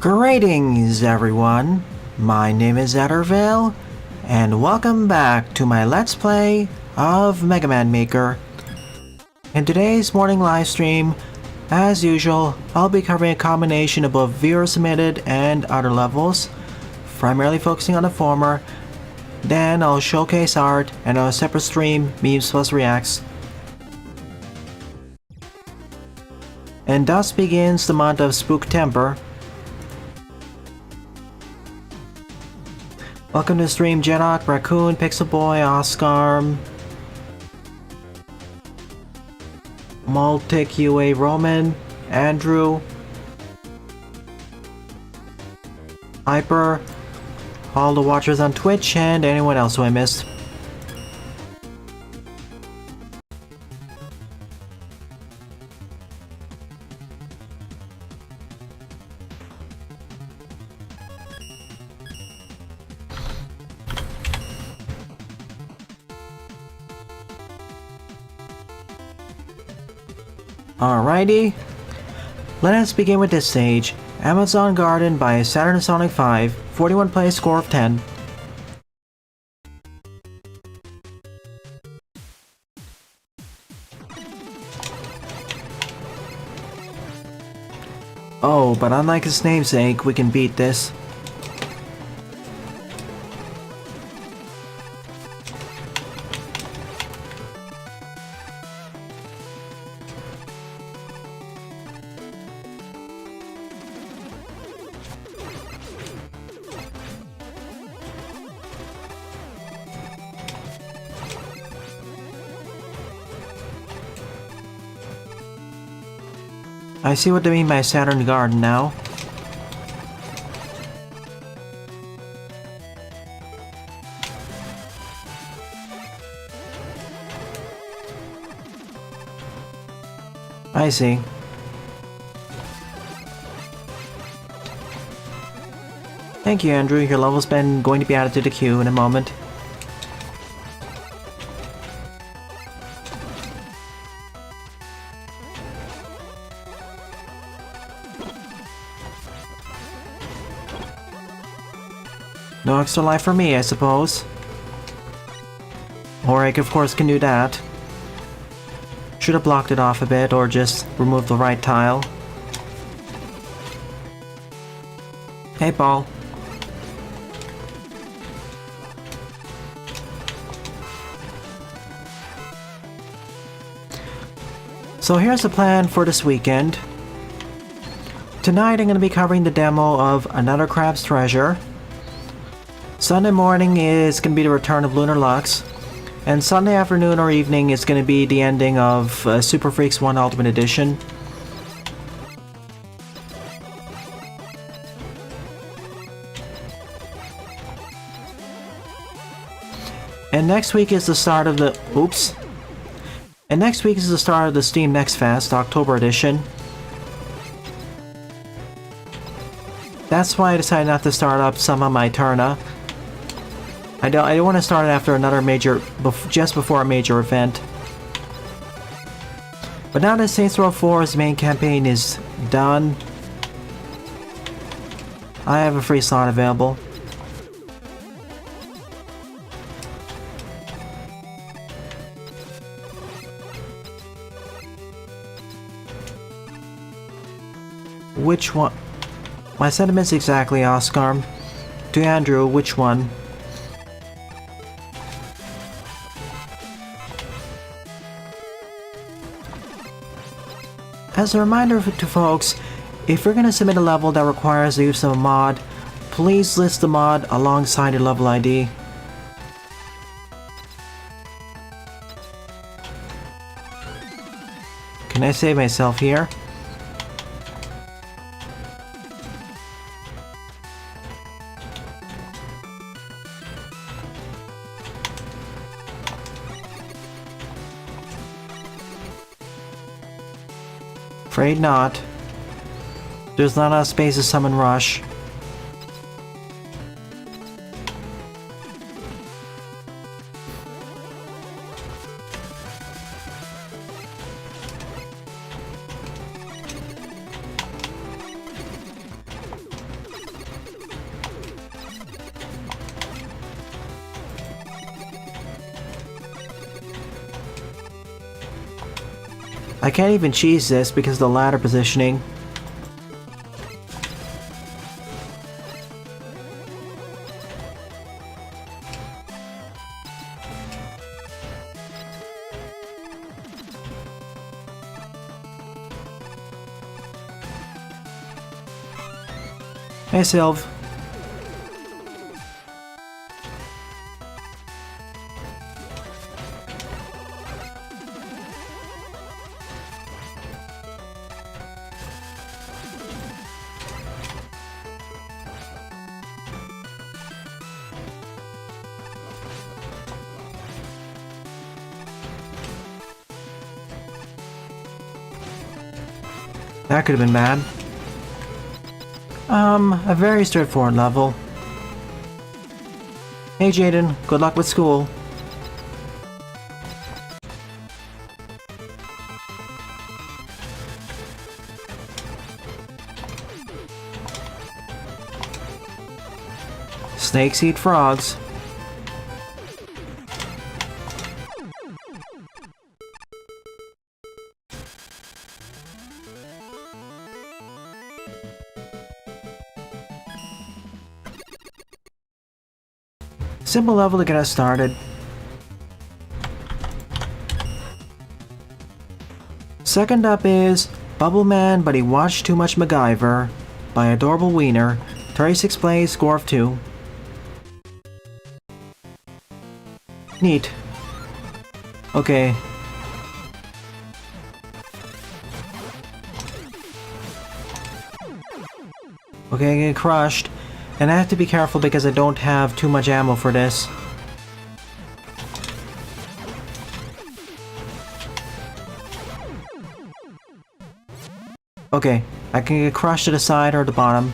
Greetings everyone, my name is Ettervale, and welcome back to my Let's Play of Mega Man Maker. In today's morning livestream, as usual, I'll be covering a combination of both viewer-submitted and other levels, primarily focusing on the former. Then I'll showcase art and on a separate stream, memes plus reacts. And thus begins the month of Spooktember. Welcome to the stream, Jedok, Raccoon, Pixel Boy, Oscar, Multic UA Roman, Andrew, Hyper, all the watchers on Twitch, and anyone else who I missed. Alrighty, let us begin with this stage. Amazon Garden by Saturn Sonic 5, 41 play, score of 10. Oh, but unlike its namesake, we can beat this. I see what they mean by Saturn Garden now. I see. Thank you, Andrew. Your level's been going to be added to the queue in a moment. No extra life for me, I suppose. Or I, of course, can do that. Should have blocked it off a bit, or just removed the right tile. Hey, Paul. So here's the plan for this weekend. Tonight I'm going to be covering the demo of Another Crab's Treasure. Sunday morning is going to be the return of Lunar Lux, and Sunday afternoon or evening is going to be the ending of Super Freaks 1 Ultimate Edition. And next week is the start of the... Oops. And next week is the start of the Steam Next Fest, October edition. That's why I decided not to start up some of my Eterna. I don't want to start it after another major, just before a major event. But now that Saints Row 4's main campaign is done, I have a free slot available. Which one? My sentiments exactly, Oscar. To Andrew, which one? As a reminder to folks, if you're going to submit a level that requires the use of a mod, please list the mod alongside your level ID. Can I save myself here? Afraid not. There's not enough space to summon Rush. I can't even cheese this because of the ladder positioning. Hey, Sylv. That could have been bad. A very straightforward level. Hey Jaden, good luck with school. Snakes eat frogs. Simple level to get us started. Second up is Bubble Man, but he watched too much MacGyver by Adorable Wiener. 36 plays, score of 2. Neat. Okay. Okay, I get crushed. And I have to be careful because I don't have too much ammo for this. Okay, I can get crushed to the side or the bottom.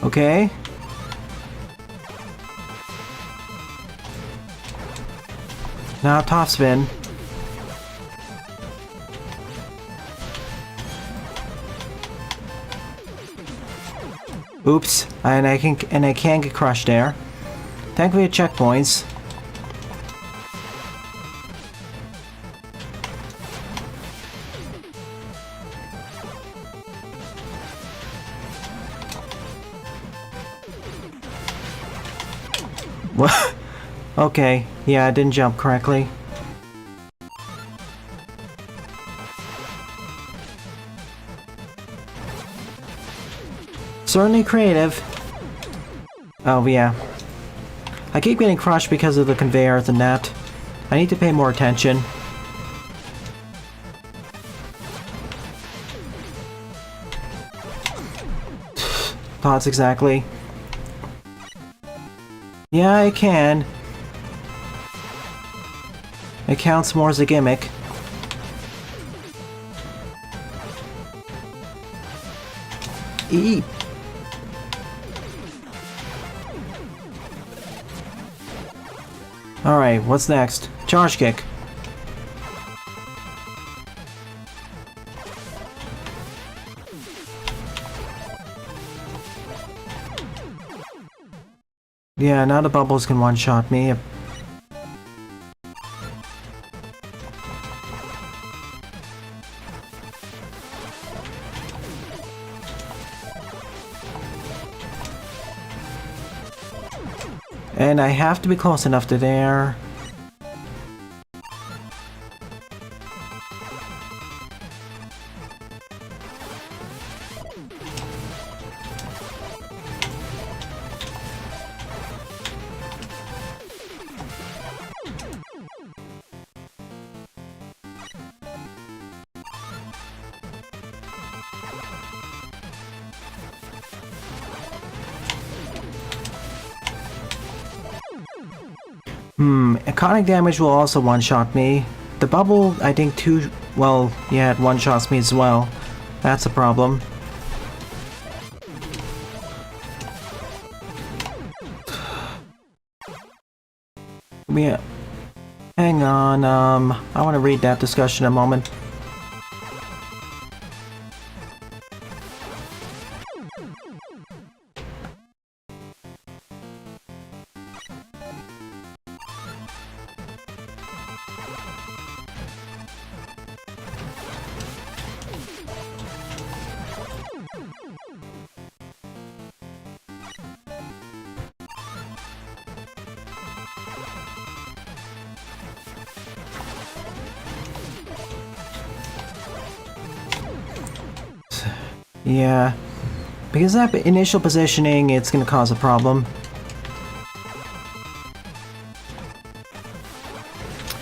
Okay. Now top spin. Oops, and I can't get crushed there. Thankfully, checkpoints. What? Okay, yeah, I didn't jump correctly. Certainly creative. Oh, yeah. I keep getting crushed because of the conveyors and that. I need to pay more attention. Thoughts exactly. Yeah, I can. It counts more as a gimmick. Eat. Alright, what's next? Charge kick. Yeah, now the bubbles can one-shot me. And I have to be close enough to there. Iconic damage will also one-shot me. The bubble, I think, well, yeah, it one-shots me as well. That's a problem. Yeah. Hang on, I want to read that discussion a moment. Yeah, because that initial positioning, it's gonna cause a problem.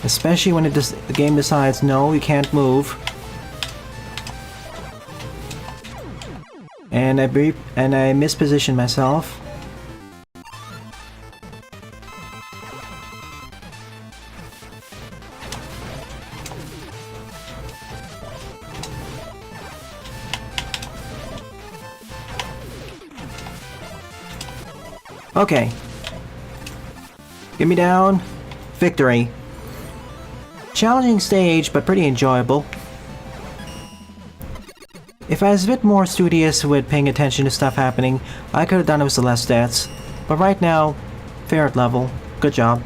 Especially when the game decides, no, you can't move. And I mispositioned myself. Okay. Get me down. Victory. Challenging stage, but pretty enjoyable. If I was a bit more studious with paying attention to stuff happening, I could have done it with less stats. But right now, fair at level. Good job.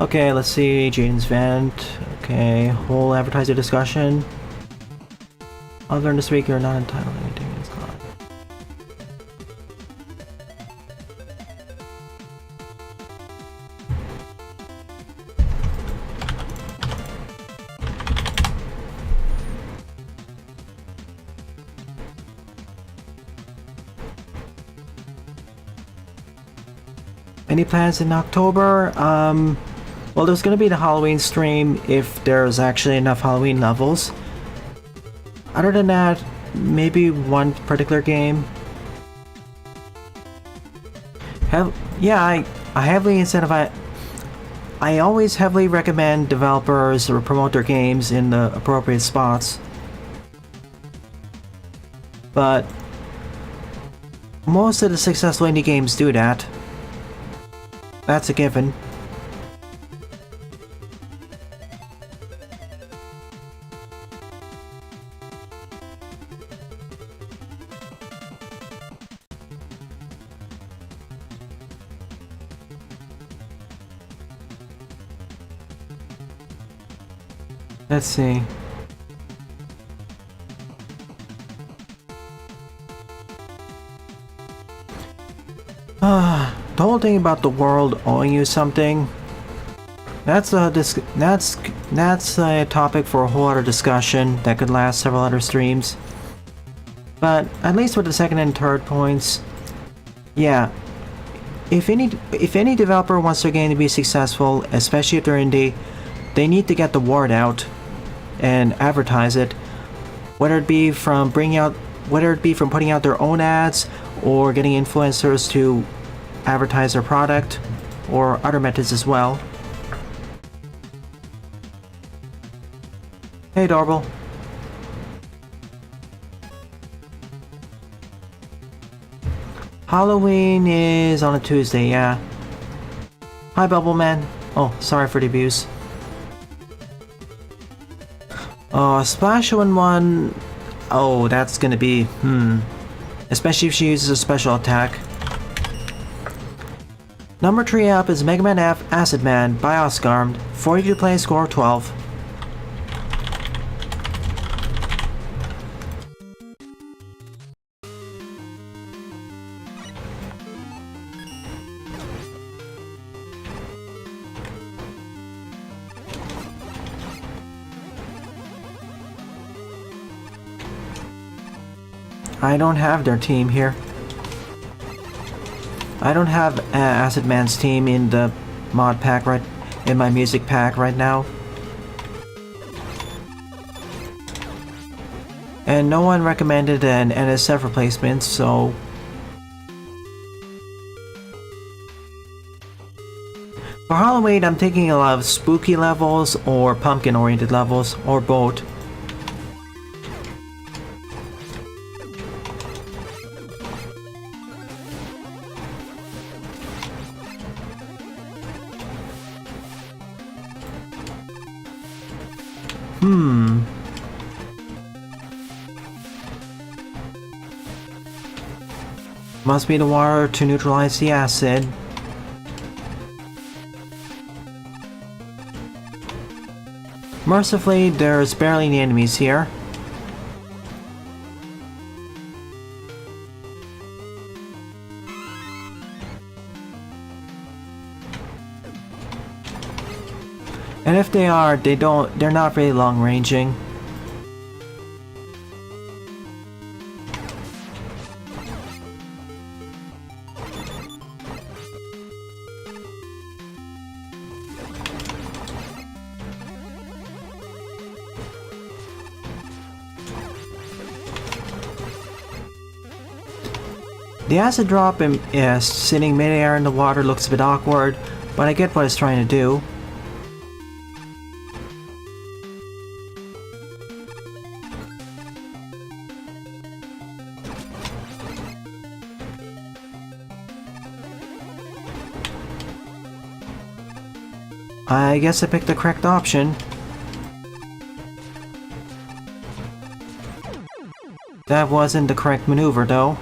Okay, let's see. Jaden's vent. Okay, whole advertiser discussion. Other than this week, you're not entitled to anything. It's gone. Any plans in October? Well, there's gonna be the Halloween stream if there's actually enough Halloween levels. Other than that, maybe one particular game. I heavily incentivize. I always heavily recommend developers or promote their games in the appropriate spots. But most of the successful indie games do that. That's a given. Let's see. The whole thing about the world owing you something, that's a topic for a whole other discussion that could last several other streams. But at least with the second and third points, yeah. If any developer wants their game to be successful, especially if they're indie, they need to get the word out and advertise it, whether it be from putting out their own ads or getting influencers to advertise their product, or other methods as well. Hey, Dorble. Halloween is on a Tuesday, yeah. Hi, Bubbleman. Oh, sorry for the abuse. Splash 1-1. Oh, that's gonna be, especially if she uses a special attack. Number 3 up is Mega Man F Acid Man by Oscarmed. 42 to play, score 12. I don't have their team here. I don't have Acid Man's team in the mod pack in my music pack right now. And no one recommended an NSF replacement, so... For Halloween, I'm taking a lot of spooky levels or pumpkin-oriented levels, or both. Must be the water to neutralize the acid. Mercifully, there's barely any enemies here. And if they are, they're not very long-ranging. The acid drop is sitting mid-air in the water looks a bit awkward, but I get what it's trying to do. I guess I picked the correct option. That wasn't the correct maneuver, though.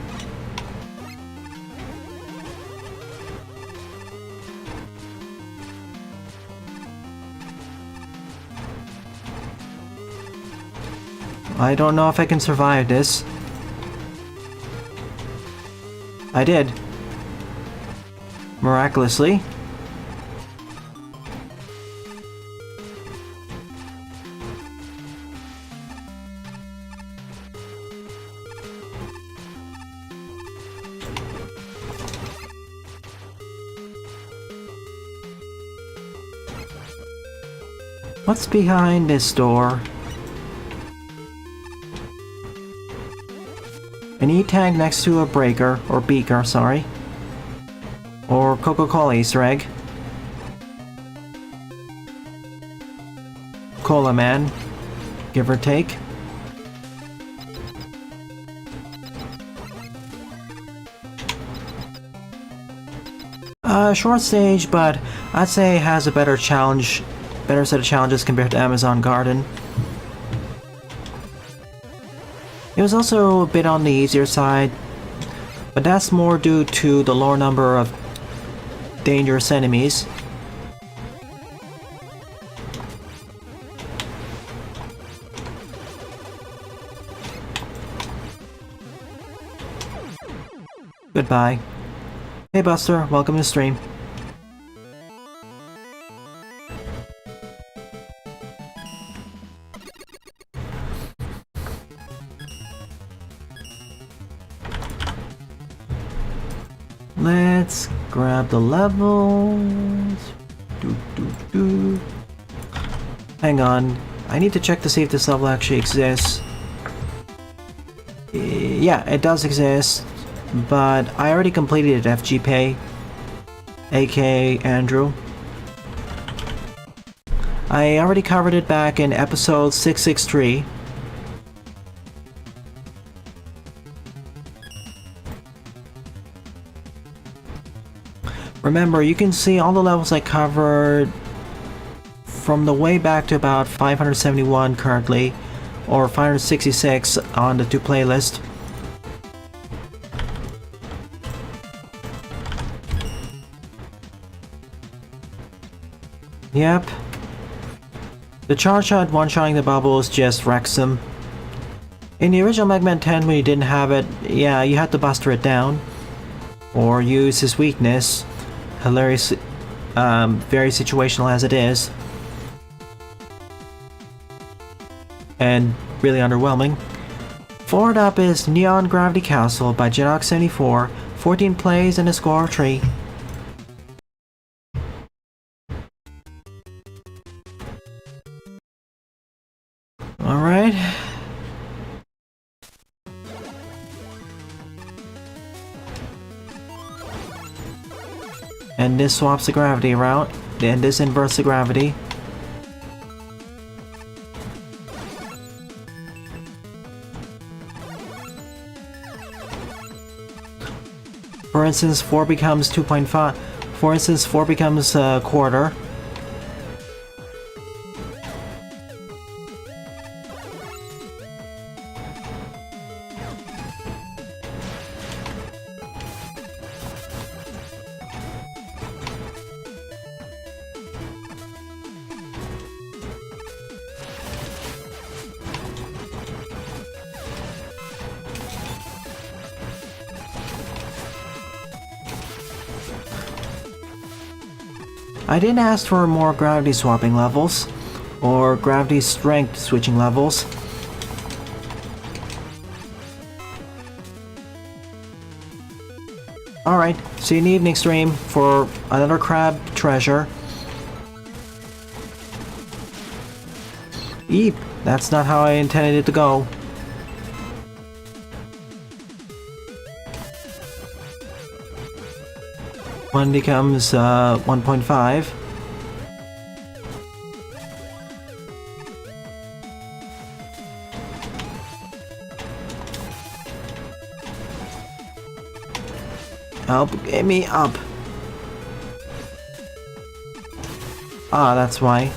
I don't know if I can survive this. I did. Miraculously. What's behind this door? An E-tag next to a breaker, or beaker, sorry. Or Coca-Cola Easter egg. Cola Man, give or take. Short stage, but I'd say it has a better set of challenges compared to Amazon Garden. It was also a bit on the easier side, but that's more due to the lower number of dangerous enemies. Goodbye. Hey Buster, welcome to the stream. Let's grab the levels. Hang on, I need to check to see if this level actually exists. Yeah, it does exist, but I already completed it, FGP, aka Andrew. I already covered it back in episode 663. Remember, you can see all the levels I covered from the way back to about 571 currently, or 566 on the 2 playlist. Yep. The charge shot one-shotting the bubbles just wrecks them. In the original Mega Man 10 when you didn't have it, yeah, you had to buster it down. Or use his weakness. Hilarious, very situational as it is. And really underwhelming. Forward up is Neon Gravity Castle by Jinox74, 14 plays and a score of 3. Alright. And this swaps the gravity around, and this inverts the gravity. For instance, 4 becomes 2.5. For instance, 4 becomes a quarter. I didn't ask for more gravity swapping levels, or gravity strength switching levels. Alright, see you in the evening stream for another crab treasure. Eep, that's not how I intended it to go. One becomes 1.5. Help, get me up. Ah, that's why.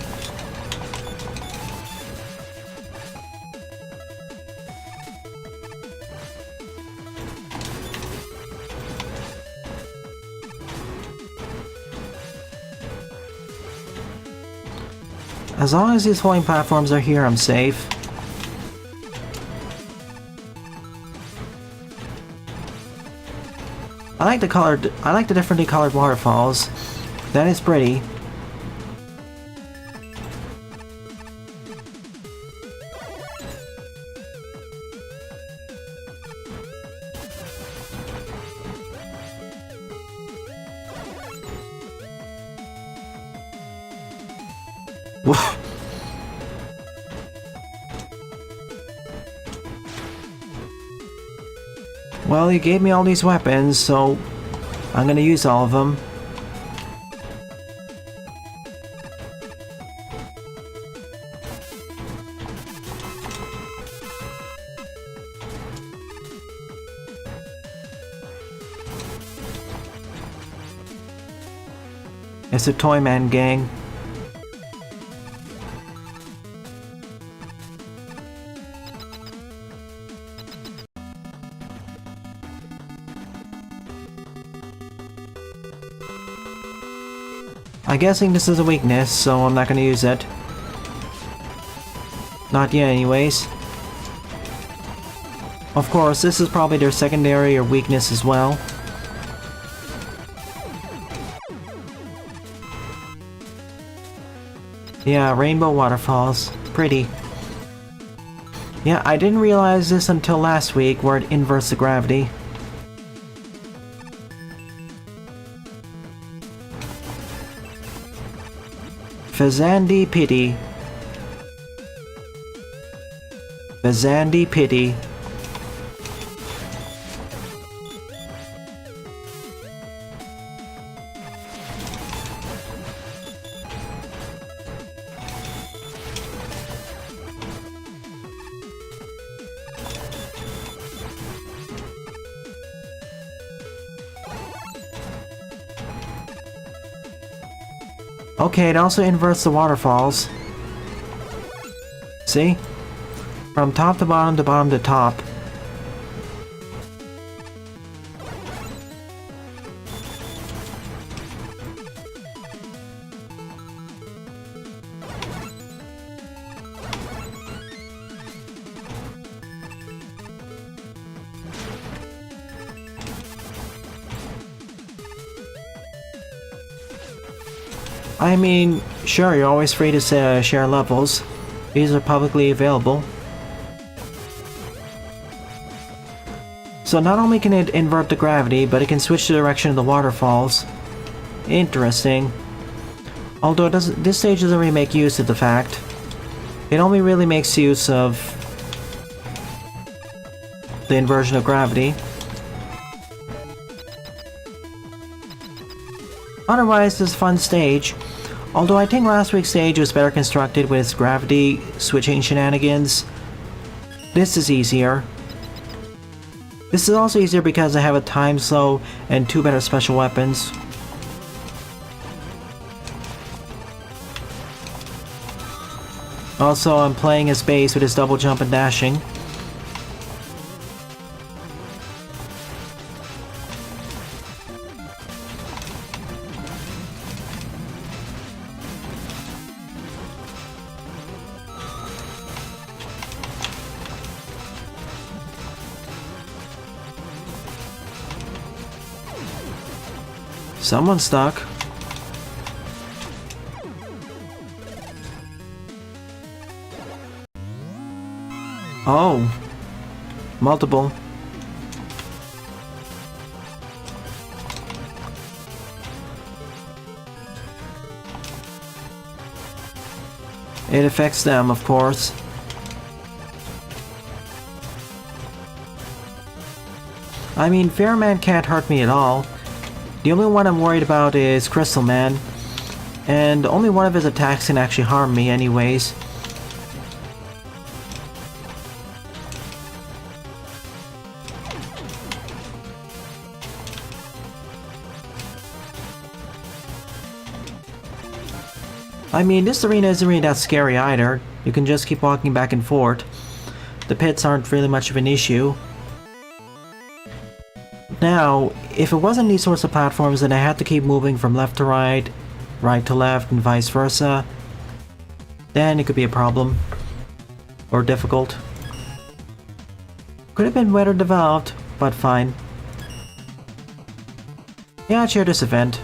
As long as these floating platforms are here, I'm safe. I like the differently colored waterfalls. That is pretty. Well, he gave me all these weapons, so I'm gonna use all of them. It's a Toyman gang. I'm guessing this is a weakness, so I'm not gonna use it. Not yet anyways. Of course, this is probably their secondary or weakness as well. Yeah, rainbow waterfalls. Pretty. Yeah, I didn't realize this until last week where it inverts the gravity. Fazandi pity. Fazandi pity. Okay, it also inverts the waterfalls. See? From top to bottom to bottom to top. I mean, sure, you're always free to share levels. These are publicly available. So not only can it invert the gravity, but it can switch the direction of the waterfalls. Interesting. Although this stage doesn't really make use of the fact. It only really makes use of the inversion of gravity. Otherwise, this is a fun stage. Although I think last week's stage was better constructed with its gravity switching shenanigans. This is easier. This is also easier because I have a time slow and 2 better special weapons. Also, I'm playing as base with his double jump and dashing. Someone's stuck. Oh. Multiple. It affects them, of course. I mean, Fairman can't hurt me at all. The only one I'm worried about is Crystal Man. And only one of his attacks can actually harm me anyways. I mean, this arena isn't really that scary either. You can just keep walking back and forth. The pits aren't really much of an issue. Now, if it wasn't these sorts of platforms and I had to keep moving from left to right, right to left, and vice versa, then it could be a problem. Or difficult. Could have been better developed, but fine. Yeah, I'd share this event.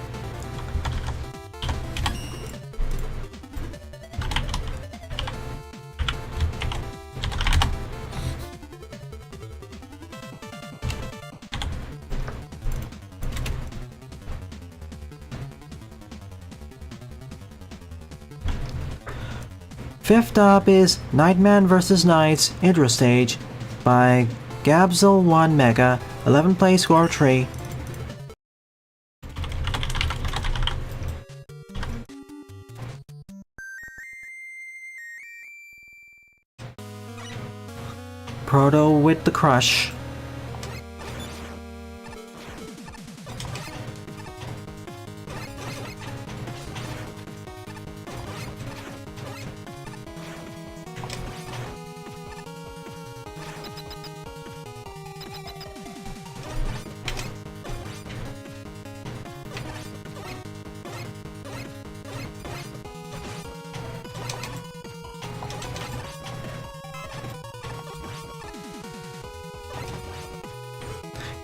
Fifth up is Nightman vs. Knights Intro Stage by Gabzel1 Mega, 11 play score 3. Proto with the crush.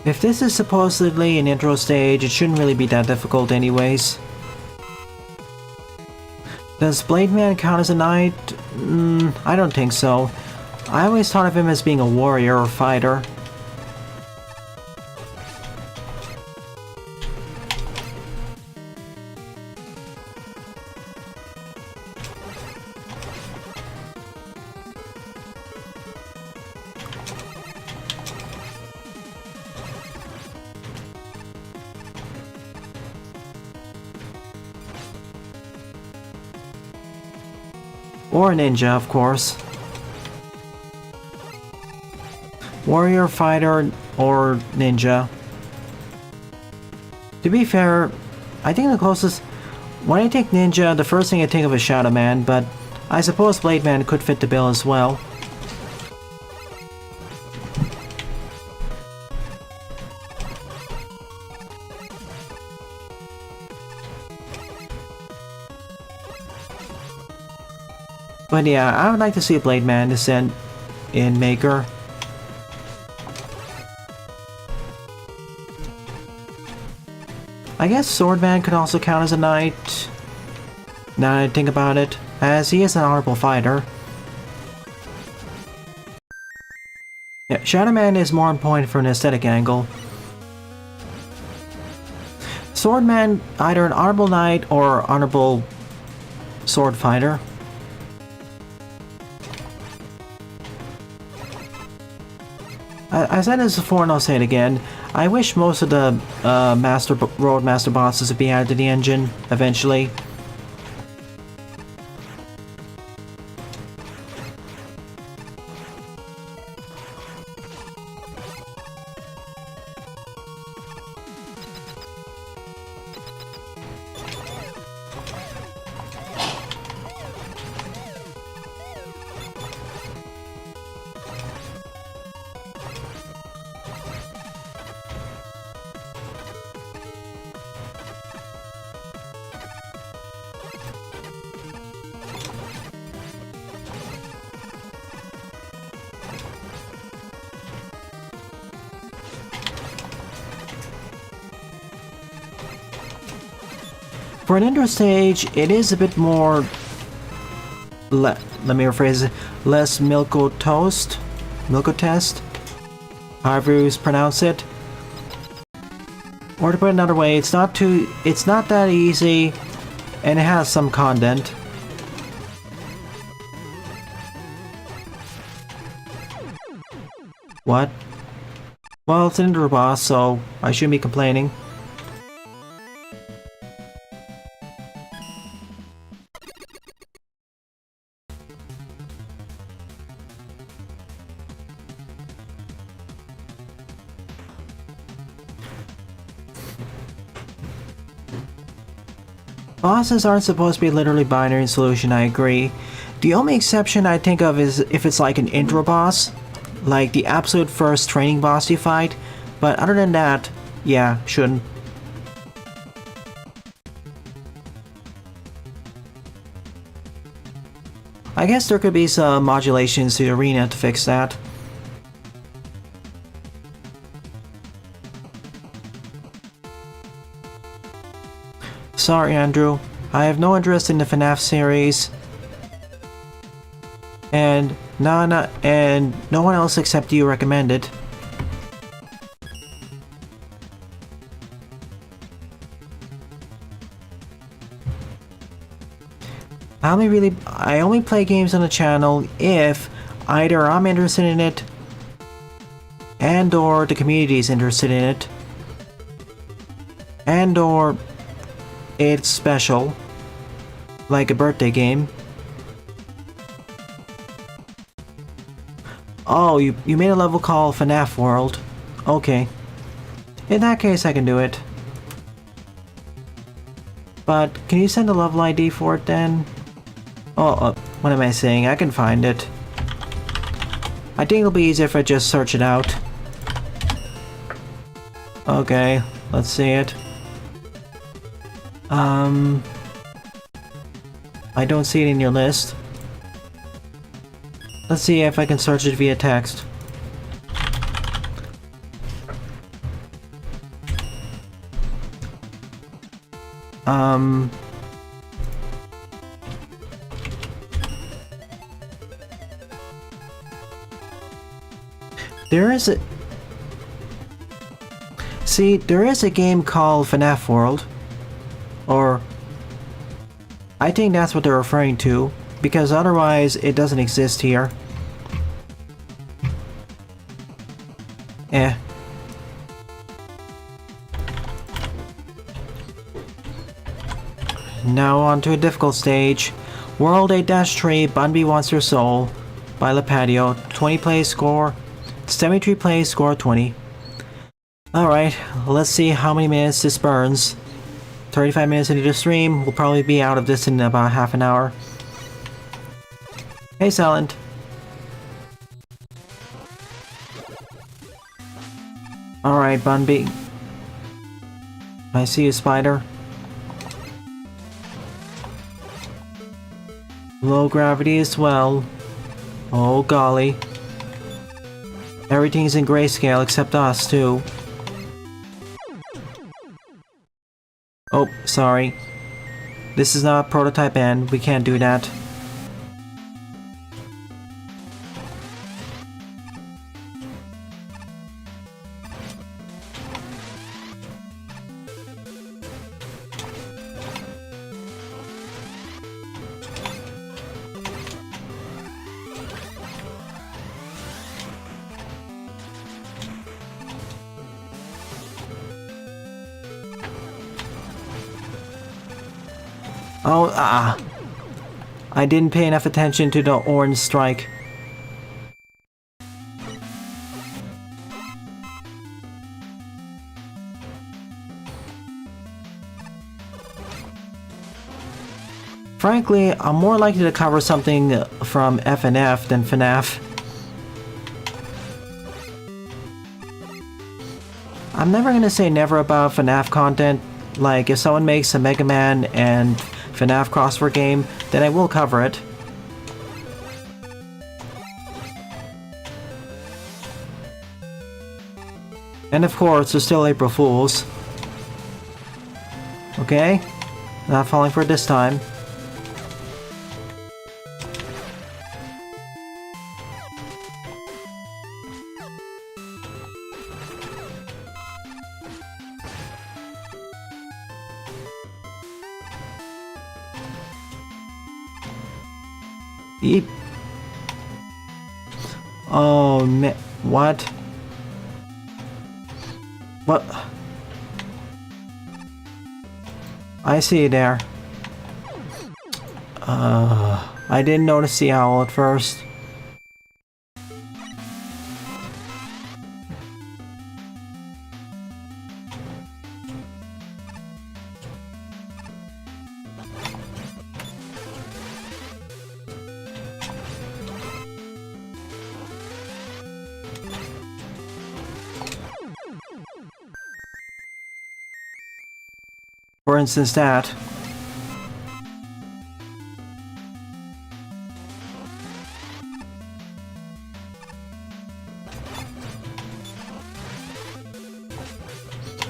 If this is supposedly an intro stage, it shouldn't really be that difficult anyways. Does Blade Man count as a knight? I don't think so. I always thought of him as being a warrior or fighter. Or a ninja, of course. Warrior, fighter, or ninja. To be fair, I think the closest... When I think ninja, the first thing I think of is Shadow Man, but I suppose Blade Man could fit the bill as well. But yeah, I would like to see a Blade Man descend in Maker. I guess Swordman could also count as a knight, now that I think about it, as he is an honorable fighter. Yeah, Shadow Man is more on point for an aesthetic angle. Swordman, either an honorable knight or honorable sword fighter. I said this before and I'll say it again. I wish most of the Roadmaster bosses would be added to the engine eventually. For an intro stage, it is a bit more... let me rephrase it. Less milk toast. Milko test, however you pronounce it. Or to put it another way, it's not that easy, and it has some content. What? Well, it's an intro boss, so I shouldn't be complaining. Bosses aren't supposed to be literally binary solution, I agree. The only exception I think of is if it's like an intro boss, like the absolute first training boss you fight, but other than that, yeah, shouldn't. I guess there could be some modulations to the arena to fix that. Sorry, Andrew. I have no interest in the FNAF series. And no one else except you recommended. I only play games on the channel if either I'm interested in it and or the community is interested in it and or it's special, like a birthday game. Oh, you made a level called FNAF World. Okay. In that case, I can do it. But can you send a level ID for it then? Oh, what am I saying? I can find it. I think it'll be easier if I just search it out. Okay, let's see it. I don't see it in your list. Let's see if I can search it via text. There is a... See, there is a game called FNAF World. Or... I think that's what they're referring to, because otherwise it doesn't exist here. Eh. Now on to a difficult stage. World 8-3, Bunby Wants Your Soul by Lepadio. 20 play score, 73 play score 20. Alright, let's see how many minutes this burns. 35 minutes into the stream, we'll probably be out of this in about half an hour. Hey Silent. Alright, Bunby. I see you, Spider. Low gravity as well. Oh golly. Everything's in grayscale except us too. Oh, sorry. This is not prototype N, we can't do that. Oh, I didn't pay enough attention to the orange strike. Frankly, I'm more likely to cover something from FNF than FNAF. I'm never gonna say never about FNAF content. Like, if someone makes a Mega Man and FNAF crossword game, then I will cover it. And of course, there's still April Fools. Okay? Not falling for it this time. Eep. Oh, man. What? What? I see you there. I didn't notice the owl at first. For instance, that.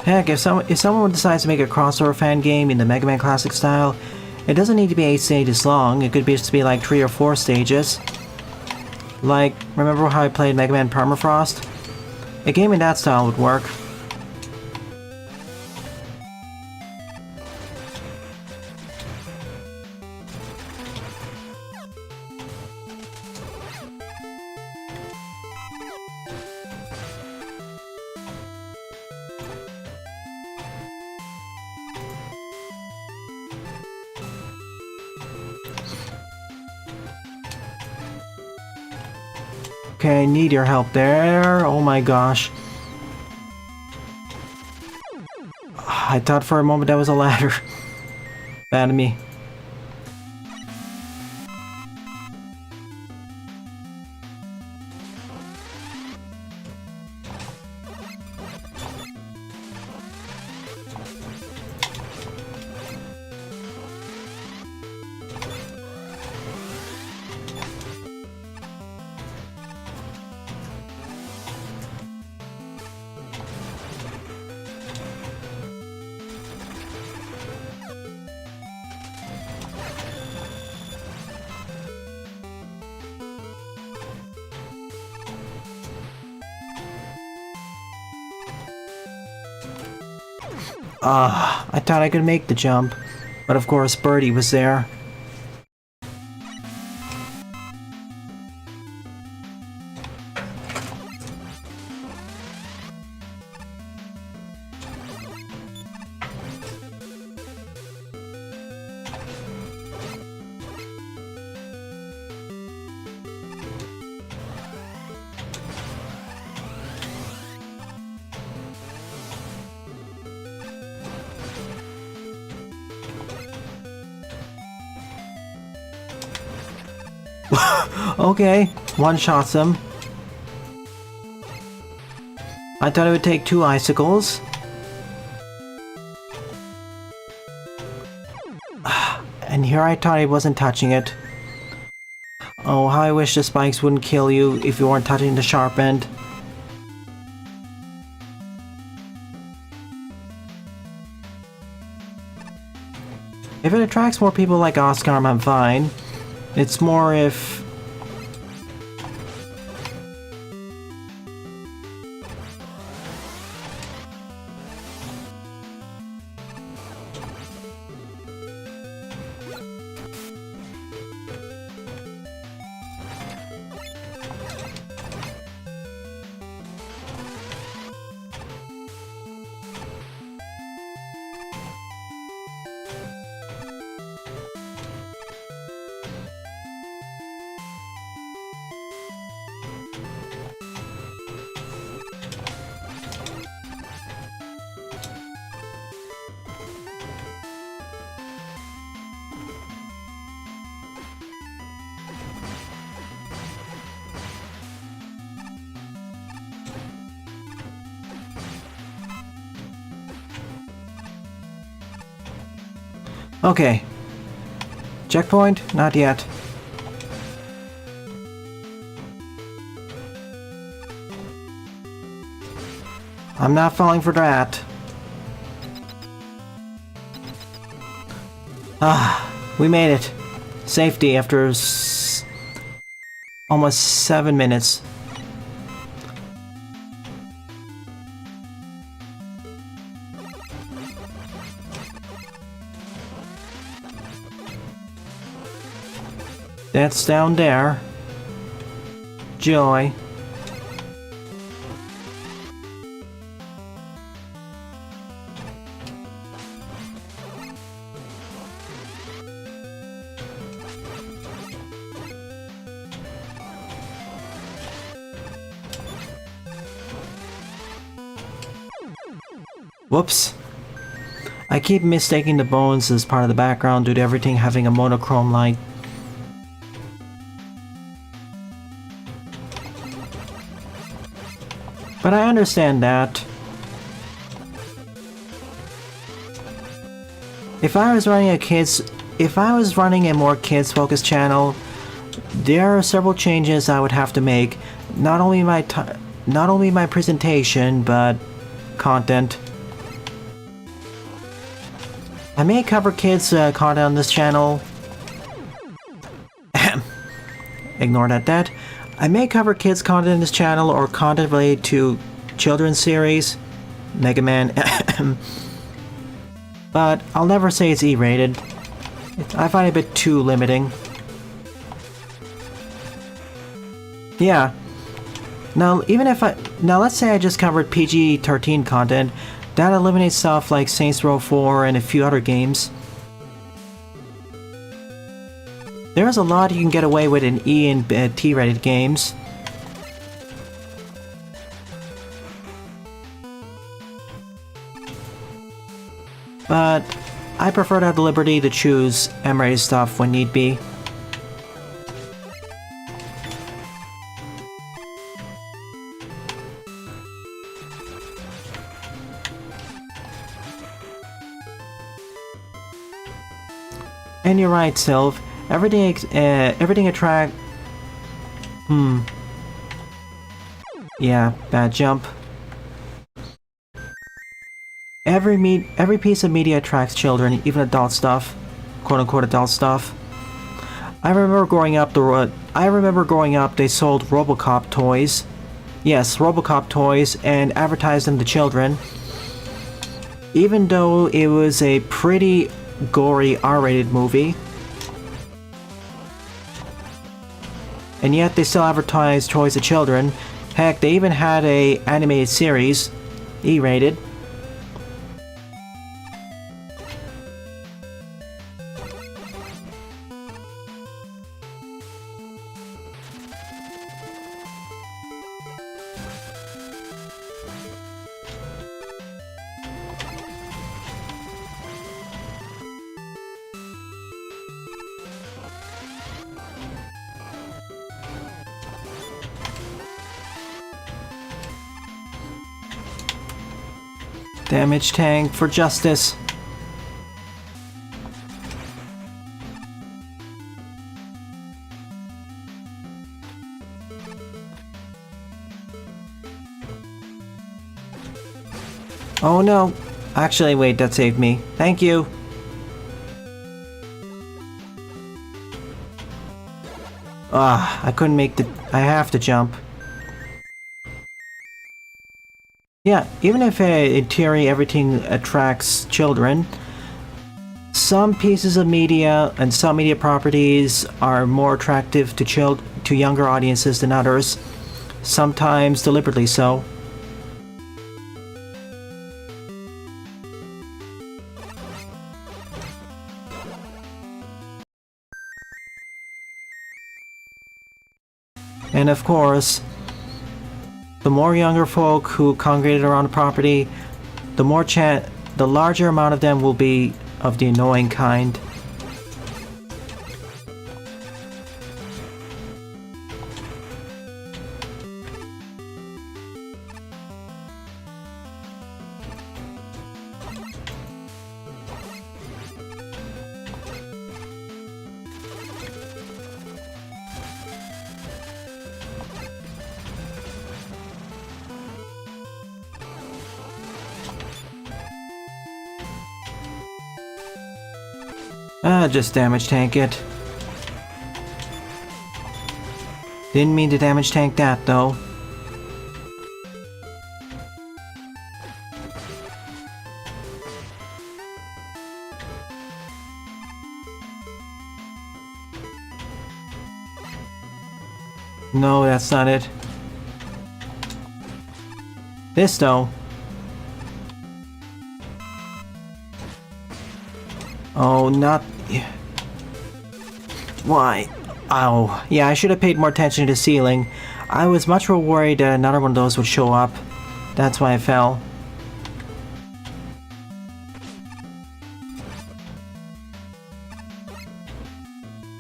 Heck, if someone decides to make a crossover fan game in the Mega Man Classic style, it doesn't need to be 8 stages long. It could just be like 3 or 4 stages. Like, remember how I played Mega Man Permafrost? A game in that style would work. Okay, I need your help there. Oh my gosh. I thought for a moment that was a ladder. Bad of me. I thought I could make the jump, but of course Birdie was there. Okay, one shots him. I thought it would take 2 icicles. And here I thought I wasn't touching it. Oh, how I wish the spikes wouldn't kill you if you weren't touching the sharp end. If it attracts more people like Oscar, I'm fine. It's more if... Okay. Checkpoint? Not yet. I'm not falling for that. We made it. Safety after almost 7 minutes. That's down there. Joy. Whoops. I keep mistaking the bones as part of the background due to everything having a monochrome light. But I understand that. If I was running a more kids-focused channel, there are several changes I would have to make. Not only my presentation, but content. I may cover kids content on this channel. Ignore that. I may cover kids content in this channel or content related to children's series, Mega Man. But I'll never say it's E-rated. I find it a bit too limiting. Yeah. Now let's say I just covered PG-13 content. That eliminates stuff like Saints Row 4 and a few other games. There's a lot you can get away with in E and T-rated games. But I prefer to have the liberty to choose M-rated stuff when need be. And you're right, Sylv. Everything attract... Yeah, bad jump. Every piece of media attracts children, even adult stuff. Quote-unquote adult stuff. I remember growing up, they sold Robocop toys. Yes, Robocop toys, and advertised them to children. Even though it was a pretty gory R-rated movie. And yet they still advertise toys to children. Heck, they even had a animated series, E-rated. Damage tank for justice. Oh no. Actually, wait, that saved me. Thank you. I couldn't make I have to jump. Yeah, even if in theory everything attracts children, some pieces of media and some media properties are more attractive to younger audiences than others, sometimes deliberately so. And of course, the more younger folk who congregated around the property, the larger amount of them will be of the annoying kind. Just damage tank it. Didn't mean to damage tank that, though. No, that's not it. This though. Oh, not... Why? Oh, yeah, I should have paid more attention to the ceiling. I was much more worried that another one of those would show up. That's why I fell.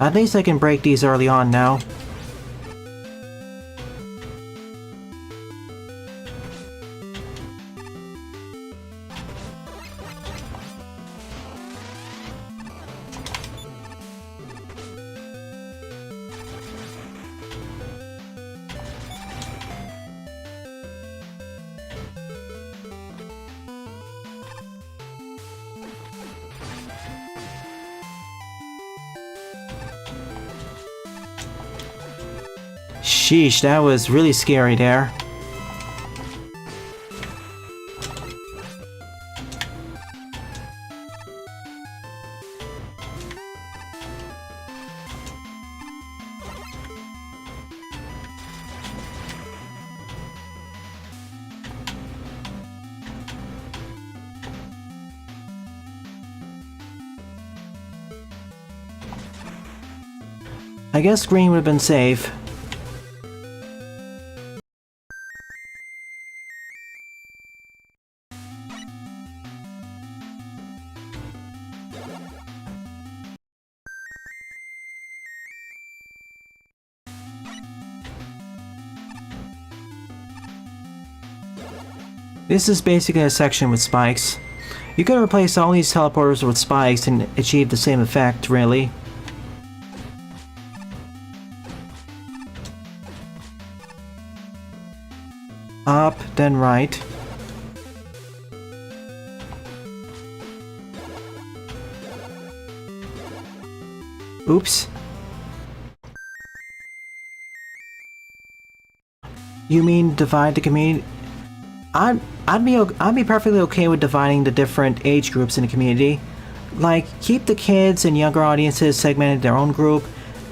At least I can break these early on now. Sheesh, that was really scary there. I guess green would have been safe. This is basically a section with spikes. You could replace all these teleporters with spikes and achieve the same effect, really. Up, then right. Oops. You mean divide the community? I'd be perfectly okay with dividing the different age groups in the community. Like, keep the kids and younger audiences segmented in their own group,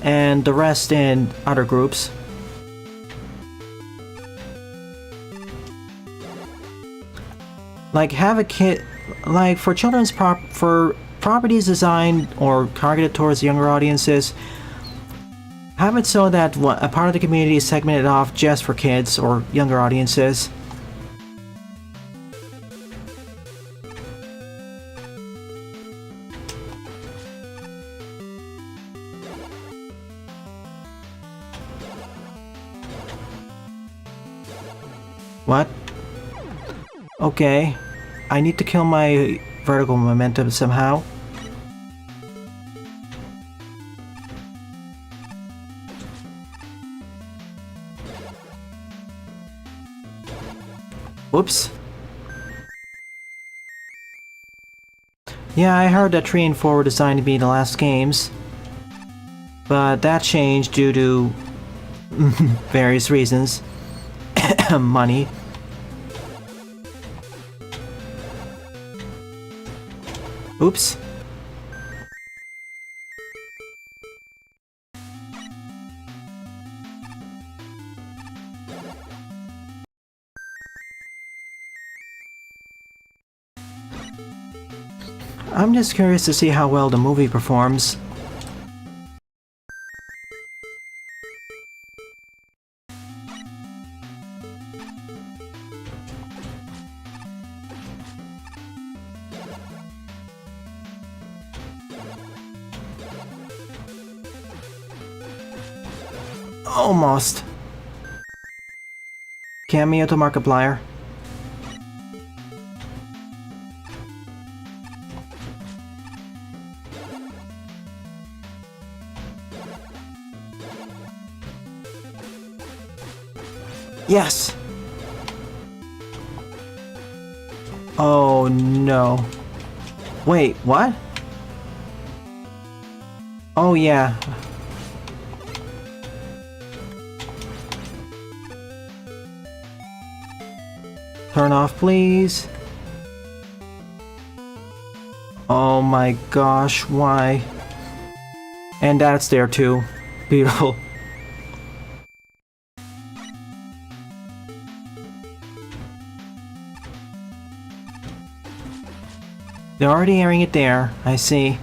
and the rest in other groups. Like, have a kid... Like, for children's for properties designed or targeted towards younger audiences, have it so that a part of the community is segmented off just for kids or younger audiences. What? Okay. I need to kill my vertical momentum somehow. Whoops. Yeah, I heard that 3 and 4 were designed to be the last games. But that changed due to various reasons. Money. Oops. I'm just curious to see how well the movie performs. Almost. Cameo to Markiplier. Yes! Oh no. Wait, what? Oh yeah. Turn off, please. Oh my gosh, why? And that's there too. Beautiful. They're already airing it there, I see.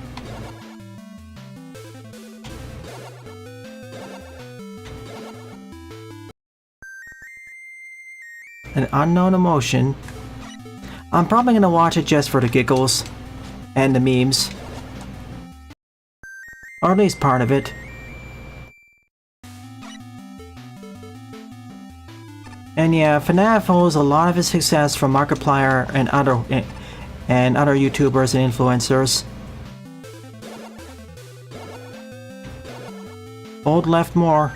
An unknown emotion. I'm probably gonna watch it just for the giggles. And the memes. Or at least part of it. And yeah, FNAF owes a lot of its success from Markiplier and other YouTubers and influencers. Old left more.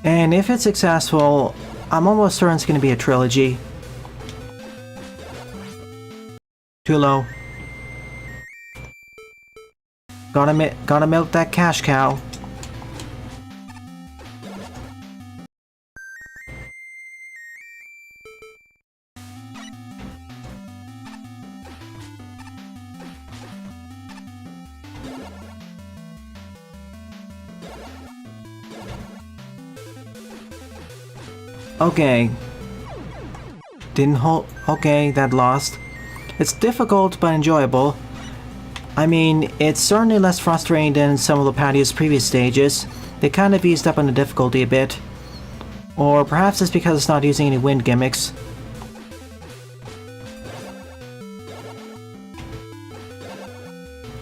And if it's successful, I'm almost certain it's going to be a trilogy. Too low. Gotta milk that cash cow. Okay. Didn't hold. Okay, that lost. It's difficult but enjoyable. I mean, it's certainly less frustrating than some of the patio's previous stages. They kind of eased up on the difficulty a bit. Or perhaps it's because it's not using any wind gimmicks.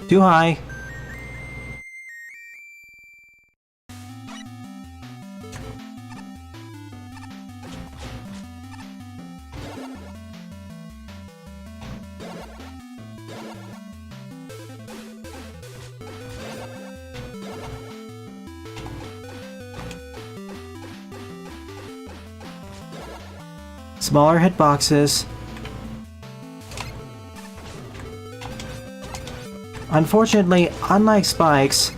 Too high. Smaller hitboxes. Unfortunately, unlike spikes,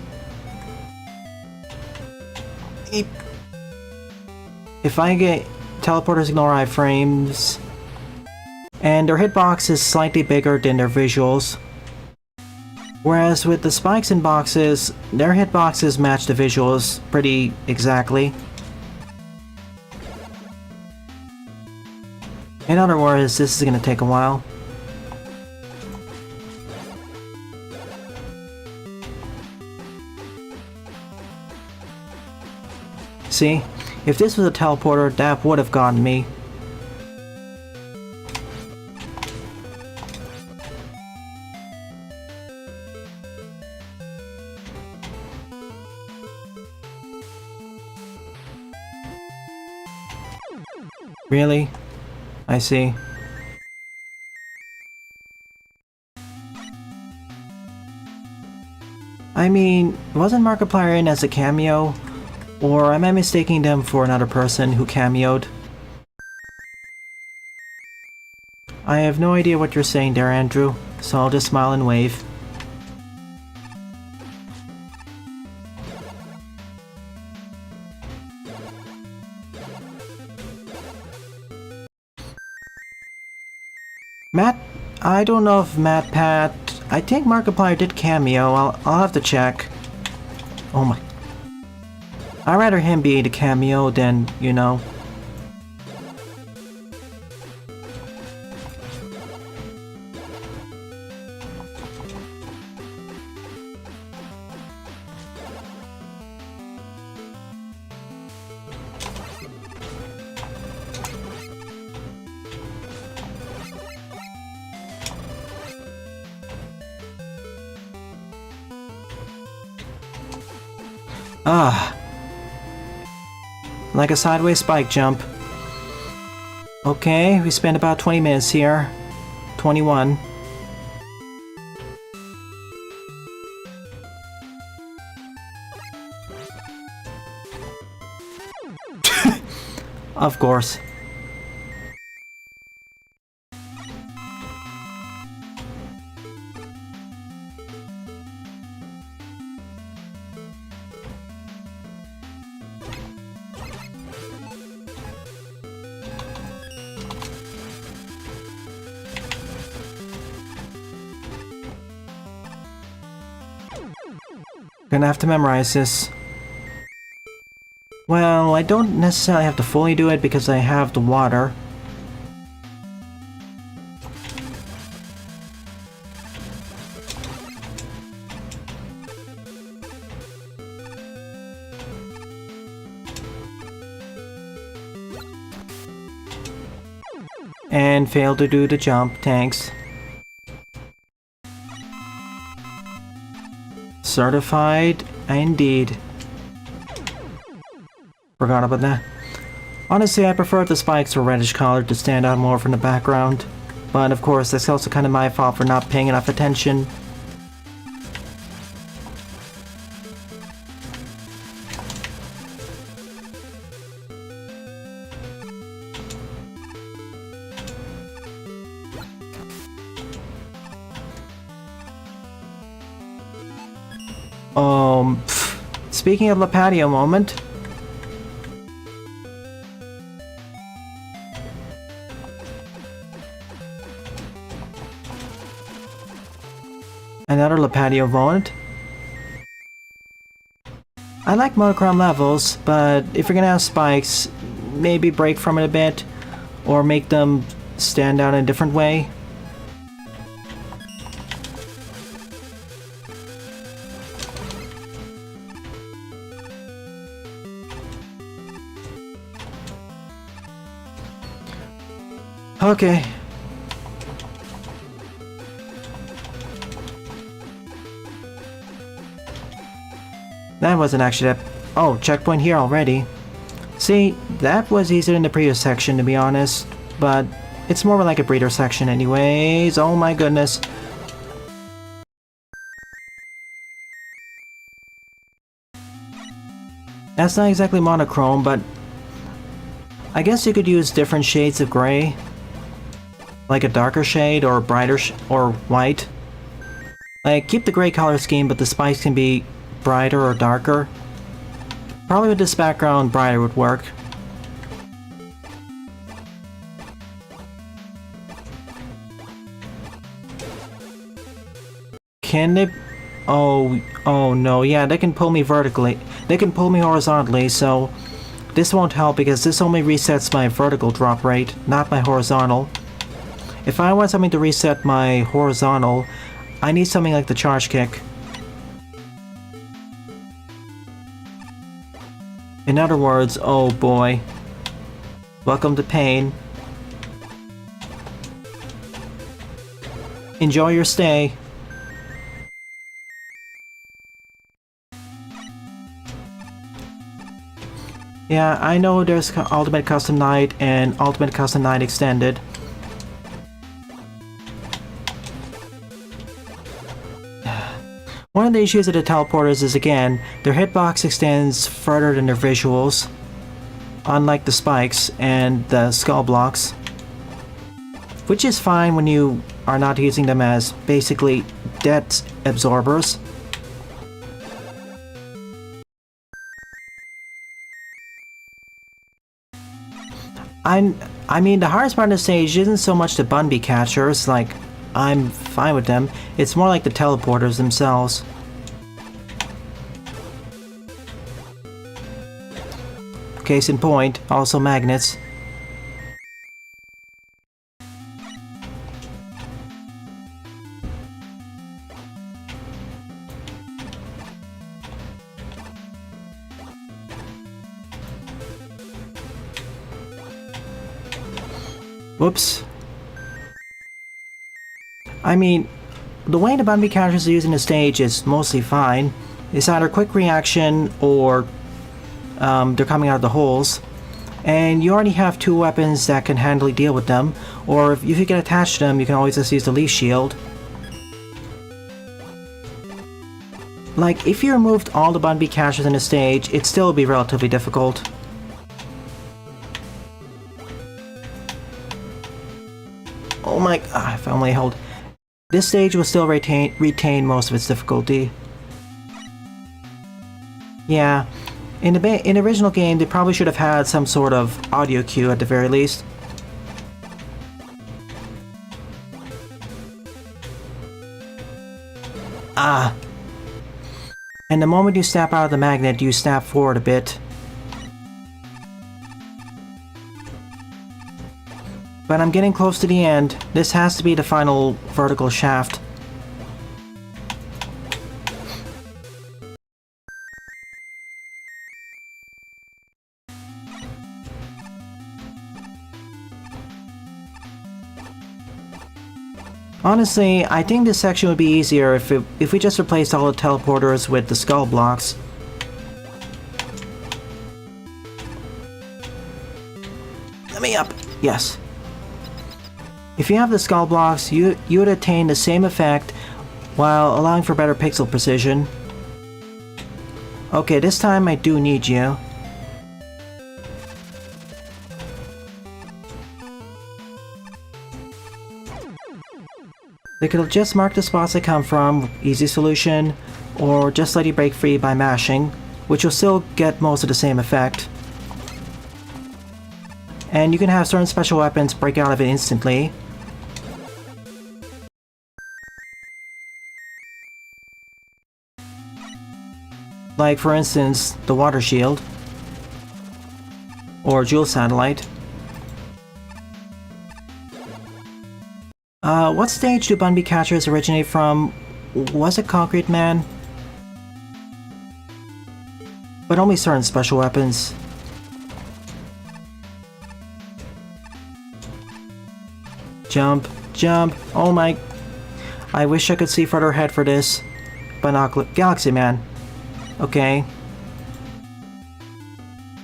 if I get teleporters ignore iframes, and their hitbox is slightly bigger than their visuals. Whereas with the spikes and boxes, their hitboxes match the visuals pretty exactly. In other words, this is gonna take a while. See? If this was a teleporter, that would have gotten me. Really? I see. I mean, wasn't Markiplier in as a cameo? Or am I mistaking them for another person who cameoed? I have no idea what you're saying there, Andrew, so I'll just smile and wave. Matt, I don't know if Matt Pat... I think Markiplier did cameo, I'll have to check. Oh my... I'd rather him be the cameo than, you know... Ah. Like a sideways spike jump. Okay, we spent about 20 minutes here. 21. Of course. Gonna have to memorize this. Well, I don't necessarily have to fully do it because I have the water. And failed to do the jump, thanks. Certified, indeed. Forgot about that. Honestly, I prefer if the spikes were reddish colored to stand out more from the background. But of course, that's also kind of my fault for not paying enough attention. Speaking of the patio moment. Another Lapatio moment. I like monochrome levels, but if you're gonna have spikes, maybe break from it a bit, or make them stand out in a different way. Okay. That wasn't actually that... Oh, checkpoint here already. See, that was easier in the previous section, to be honest. But it's more like a breeder section anyways. Oh my goodness. That's not exactly monochrome, but... I guess you could use different shades of gray. Like a darker shade, or brighter or white. Like, keep the gray color scheme, but the spikes can be brighter or darker. Probably with this background, brighter would work. Can they... Oh no, yeah, they can pull me vertically. They can pull me horizontally, so... This won't help because this only resets my vertical drop rate, not my horizontal. If I want something to reset my horizontal, I need something like the charge kick. In other words, oh boy. Welcome to pain. Enjoy your stay. Yeah, I know there's Ultimate Custom Night and Ultimate Custom Night Extended. One of the issues of the teleporters is, again, their hitbox extends further than their visuals, unlike the spikes and the skull blocks, which is fine when you are not using them as basically death absorbers. I mean, the hardest part of the stage isn't so much the Bunby catchers, like, I'm fine with them. It's more like the teleporters themselves. Case in point, also magnets. Whoops. I mean, the way the Bunby characters are using the stage is mostly fine. It's either quick reaction or they're coming out of the holes. And you already have two weapons that can handily deal with them. Or if you get attached to them, you can always just use the leaf shield. Like, if you removed all the Bunby characters in the stage, it'd still be relatively difficult. Oh my... if I only held... This stage will still retain most of its difficulty. Yeah, in the original game, they probably should have had some sort of audio cue at the very least. And the moment you snap out of the magnet, you snap forward a bit. But I'm getting close to the end. This has to be the final vertical shaft. Honestly, I think this section would be easier if we just replaced all the teleporters with the skull blocks. Let me up. Yes. If you have the skull blocks, you would attain the same effect while allowing for better pixel precision. Okay, this time I do need you. They could just mark the spots they come from, easy solution, or just let you break free by mashing, which will still get most of the same effect. And you can have certain special weapons break out of it instantly. Like, for instance, the water shield. Or jewel satellite. What stage do Bunby catchers originate from? Was it Concrete Man? But only certain special weapons. Jump, jump, oh my... I wish I could see further ahead for this. Binocular... Galaxy Man. Okay.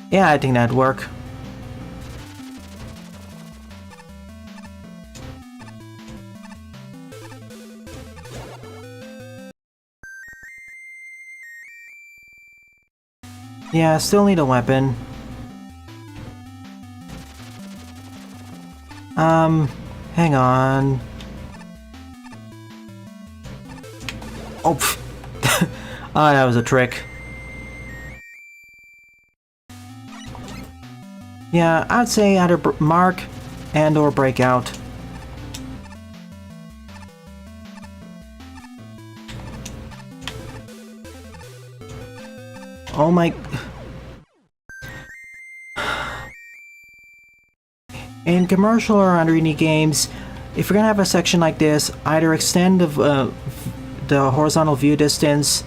Yeah, I think that'd work. Yeah, still need a weapon. Hang on. Oh, ah, that was a trick. Yeah, I'd say either mark and or breakout. Oh my... In commercial or underneath games, if you're gonna have a section like this, either extend the horizontal view distance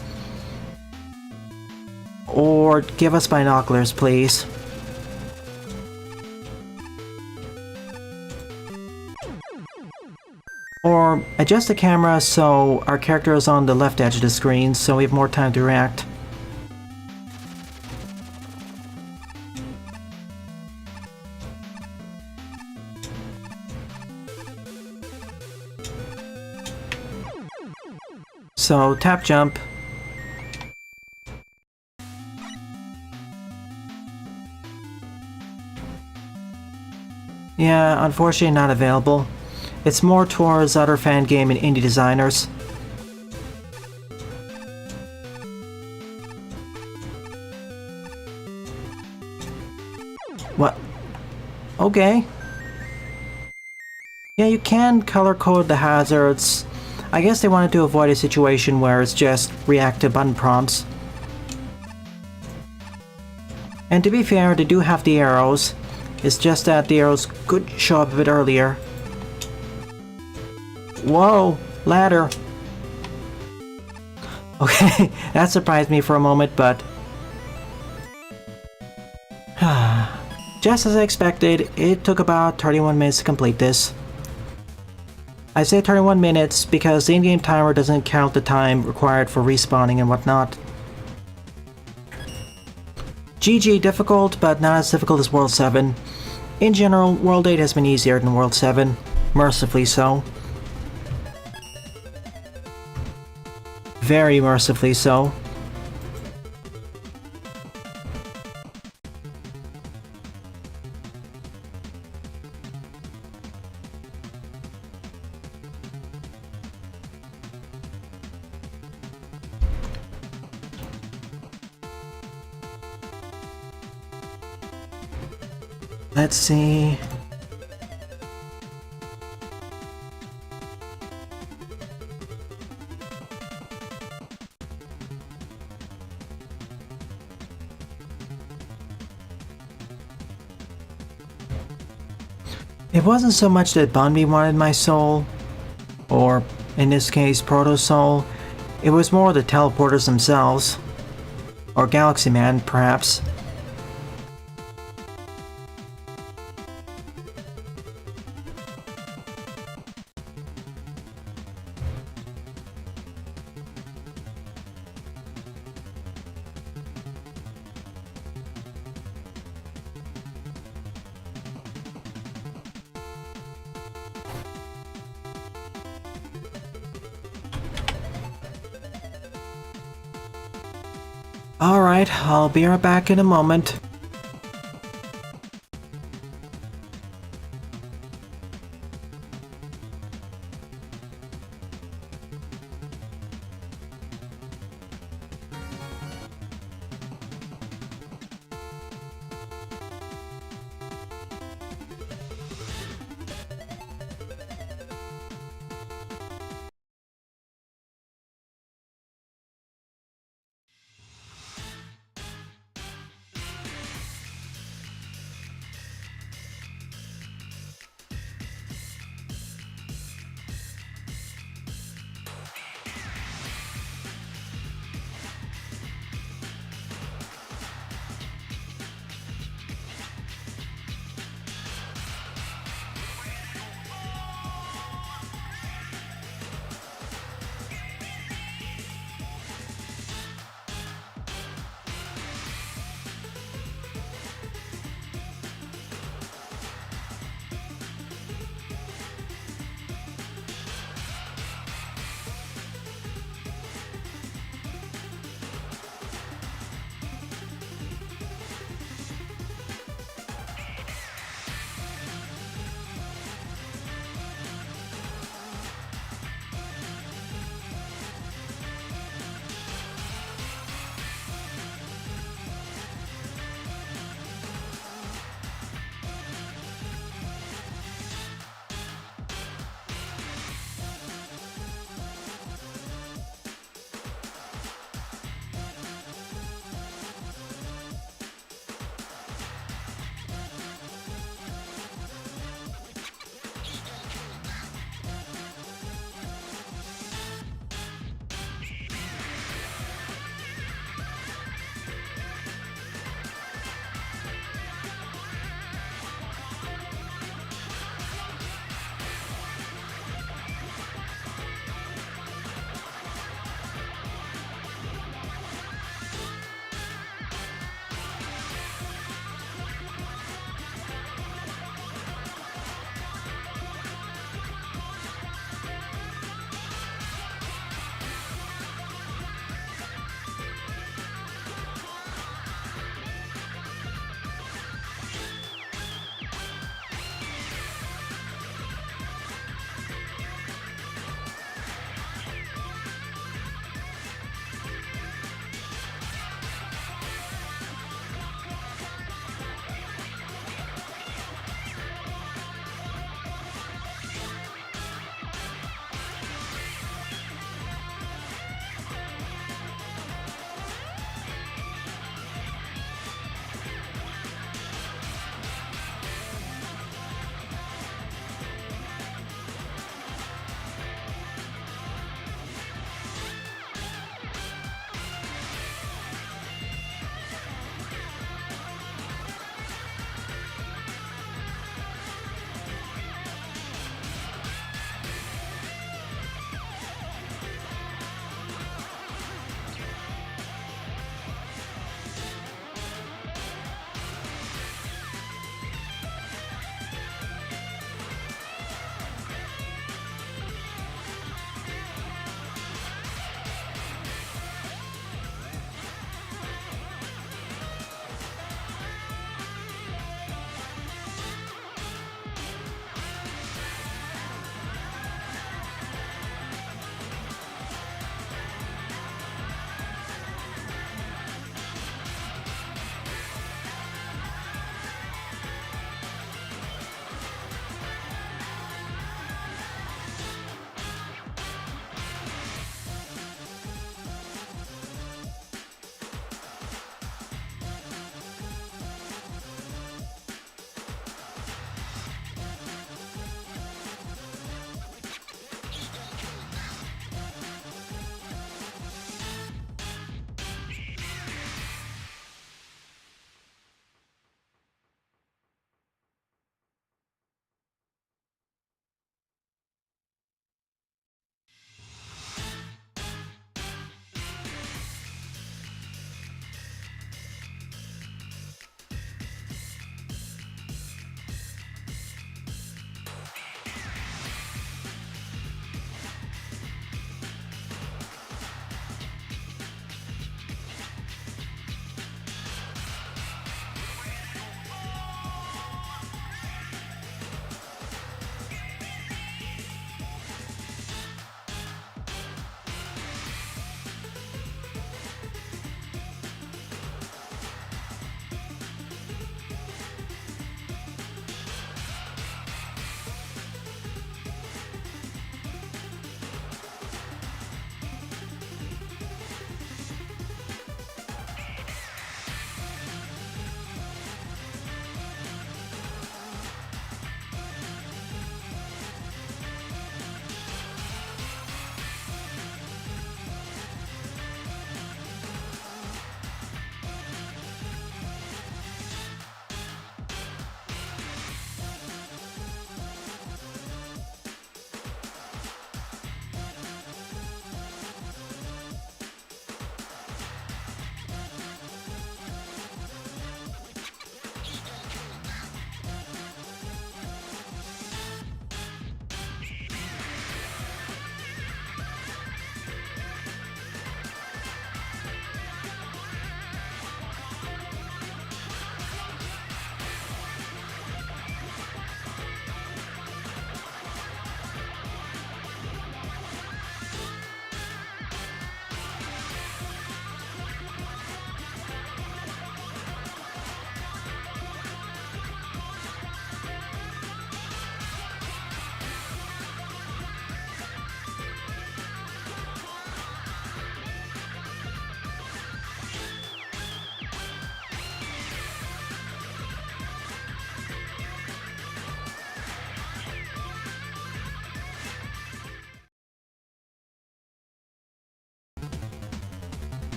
or give us binoculars, please. Or adjust the camera so our character is on the left edge of the screen so we have more time to react. So, tap jump. Yeah, unfortunately not available. It's more towards other fan game and indie designers. What? Okay. Yeah, you can color code the hazards. I guess they wanted to avoid a situation where it's just react to button prompts. And to be fair, they do have the arrows. It's just that the arrows could show up a bit earlier. Whoa! Ladder! Okay, that surprised me for a moment, but... just as I expected, it took about 31 minutes to complete this. I say 31 minutes because the in-game timer doesn't count the time required for respawning and whatnot. GG difficult, but not as difficult as World 7. In general, World 8 has been easier than World 7. Mercifully so. Very mercifully so. Let's see... It wasn't so much that Bunby wanted my soul, or in this case, Proto Soul. It was more the teleporters themselves. Or Galaxy Man, perhaps. Alright, I'll be right back in a moment.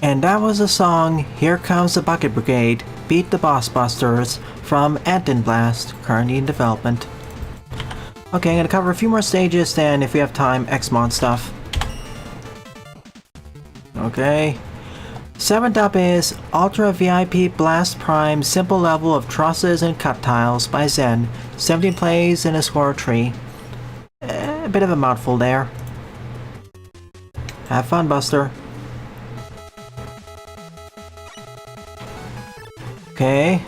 And that was the song Here Comes the Bucket Brigade, Beat the Boss Busters from Anton Blast, currently in development. Okay, I'm gonna cover a few more stages, then if we have time, Xmod stuff. Okay. 7th up is Ultra VIP Blast Prime Simple Level of Trusses and Cut Tiles by Zen. 17 plays and a score of 3. A bit of a mouthful there. Have fun, Buster. Okay.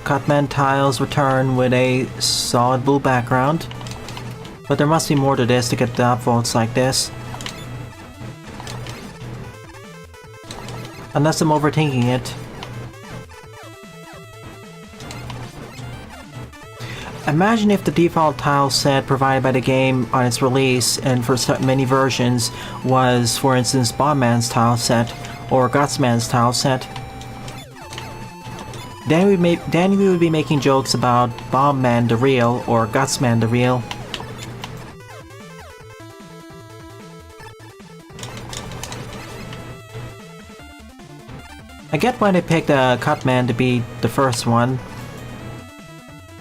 Cutman tiles return with a solid blue background. But there must be more to this to get the upvotes like this. Unless I'm overthinking it. Imagine if the default tile set provided by the game on its release and for many versions was, for instance, Bombman's tile set or Gutsman's tile set. Then we would be making jokes about Bombman the Real or Gutsman the Real. I get why they picked Cutman to be the first one.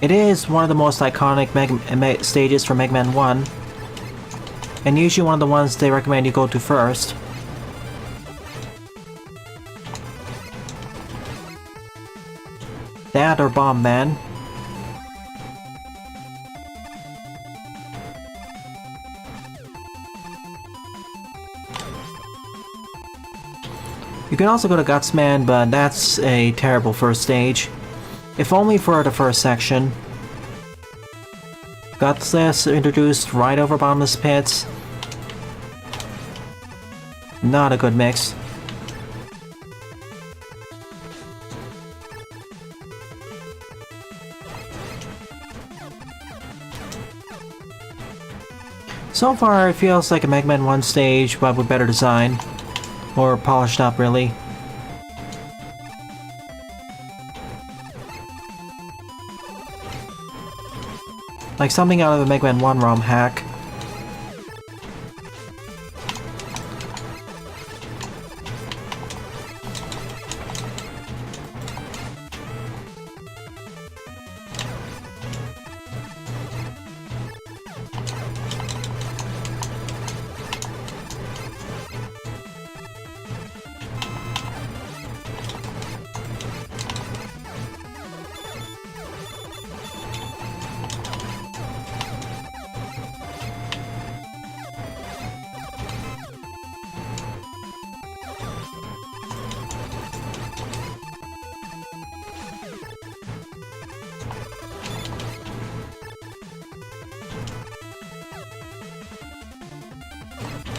It is one of the most iconic stages from Mega Man 1, and usually one of the ones they recommend you go to first. That or Bombman. You can also go to Gutsman, but that's a terrible first stage. If only for the first section. Gutless introduced right over Bottomless Pits. Not a good mix. So far it feels like a Mega Man 1 stage, but with better design. More polished up, really. Like something out of a Mega Man 1 ROM hack.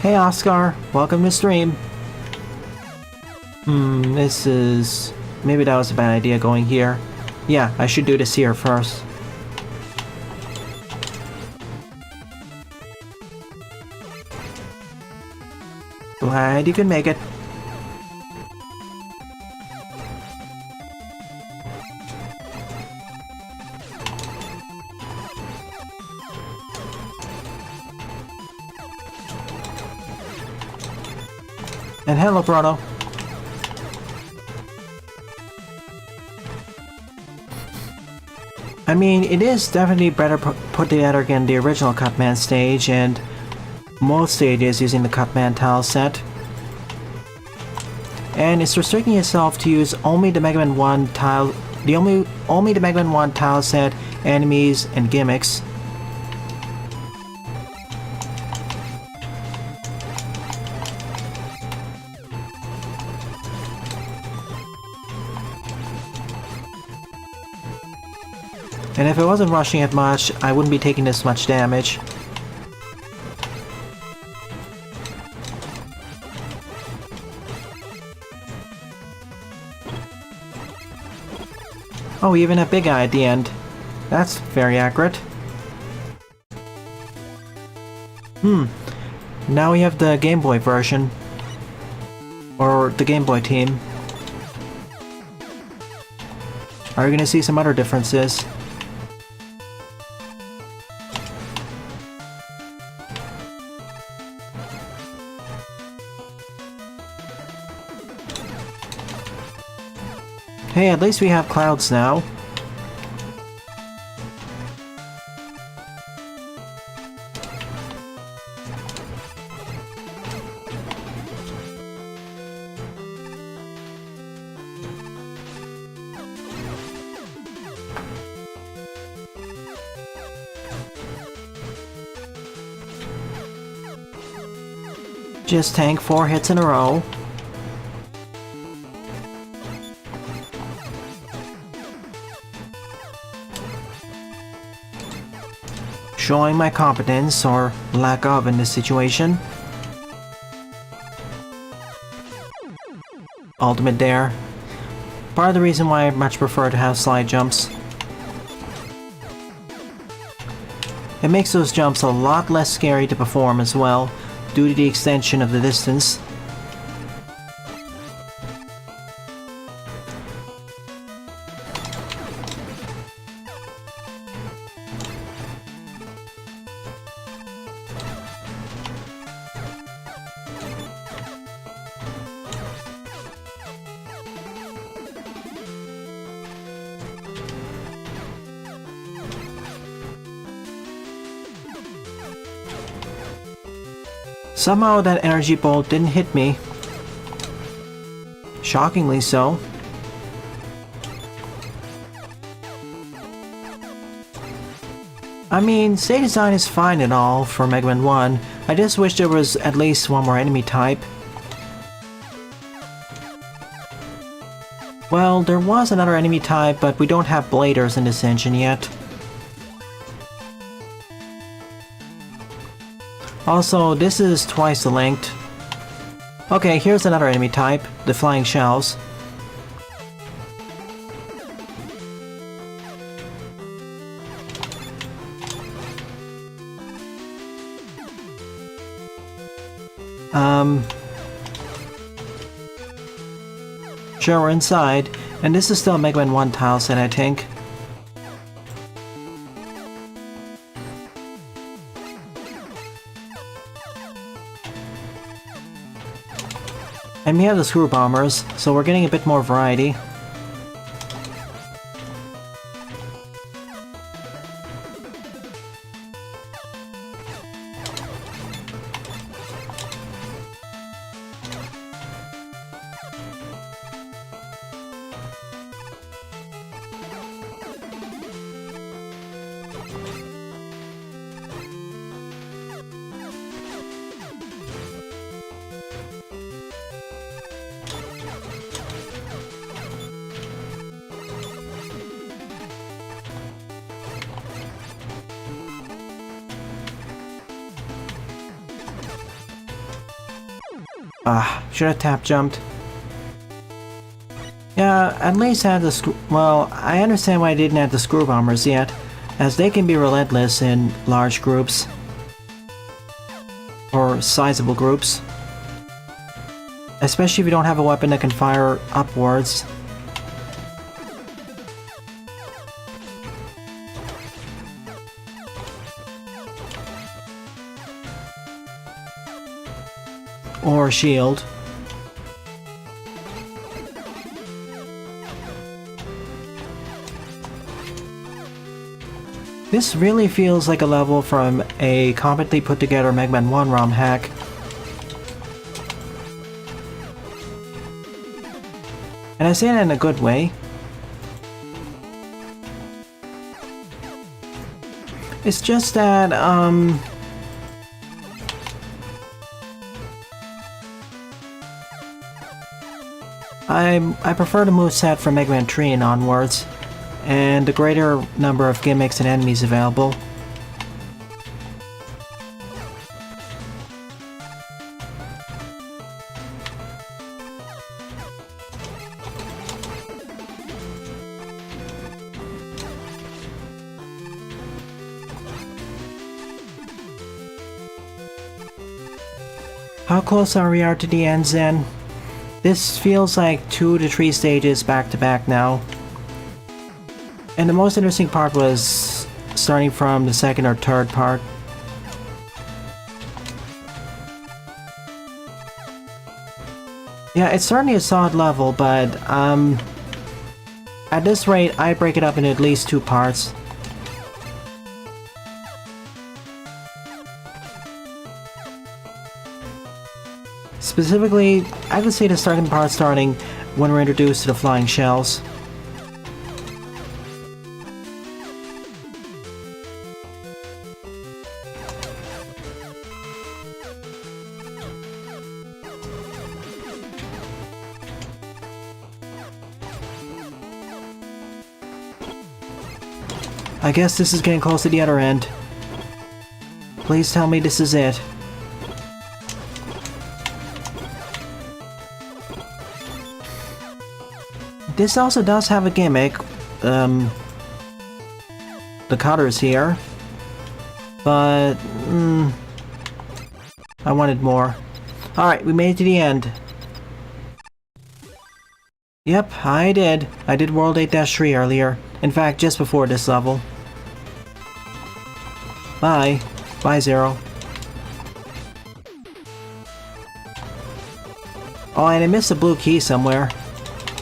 Hey Oscar, welcome to stream. This is... maybe that was a bad idea going here. Yeah, I should do this here first. Glad you can make it. And hello, Bruno. I mean, it is definitely better put together than the original Cutman stage, and most stages using the Cutman tile set. And it's restricting itself to use only the Mega Man 1 tile, only the Mega Man 1 tile set, enemies, and gimmicks. And if I wasn't rushing it much, I wouldn't be taking this much damage. Oh, we even have Big Eye at the end. That's very accurate. Now we have the Game Boy version. Or the Game Boy team. Are we gonna see some other differences? Hey, at least we have clouds now. Just tank 4 hits in a row. Showing my competence, or lack of, in this situation. Ultimate Dare. Part of the reason why I much prefer to have slide jumps. It makes those jumps a lot less scary to perform as well, due to the extension of the distance. Somehow that energy bolt didn't hit me. Shockingly so. I mean, stage design is fine and all for Mega Man 1. I just wish there was at least one more enemy type. Well, there was another enemy type, but we don't have bladers in this engine yet. Also, this is twice the length. Okay, here's another enemy type, the flying shells. Sure, we're inside, and this is still Mega Man 1 tile set, I think. And we have the screw bombers, so we're getting a bit more variety. Should have tap jumped. Yeah, at least add the screw. Well, I understand why I didn't add the screw bombers yet, as they can be relentless in large groups. Or sizable groups. Especially if you don't have a weapon that can fire upwards. Or shield. This really feels like a level from a competently put together Mega Man 1 ROM hack. And I say that in a good way. It's just that, I prefer the moveset from Mega Man 3 and onwards, and the greater number of gimmicks and enemies available. How close are we to the end, then? This feels like 2 to 3 stages back to back now. And the most interesting part was starting from the second or third part. Yeah, it's certainly a solid level, but At this rate, I'd break it up into at least 2 parts. Specifically, I would say the second part starting when we're introduced to the flying shells. I guess this is getting close to the other end. Please tell me this is it. This also does have a gimmick. The cutters here. But, I wanted more. Alright, we made it to the end. Yep, I did. I did World 8-3 earlier. In fact, just before this level. Bye. Bye, Zero. Oh, and I missed a blue key somewhere.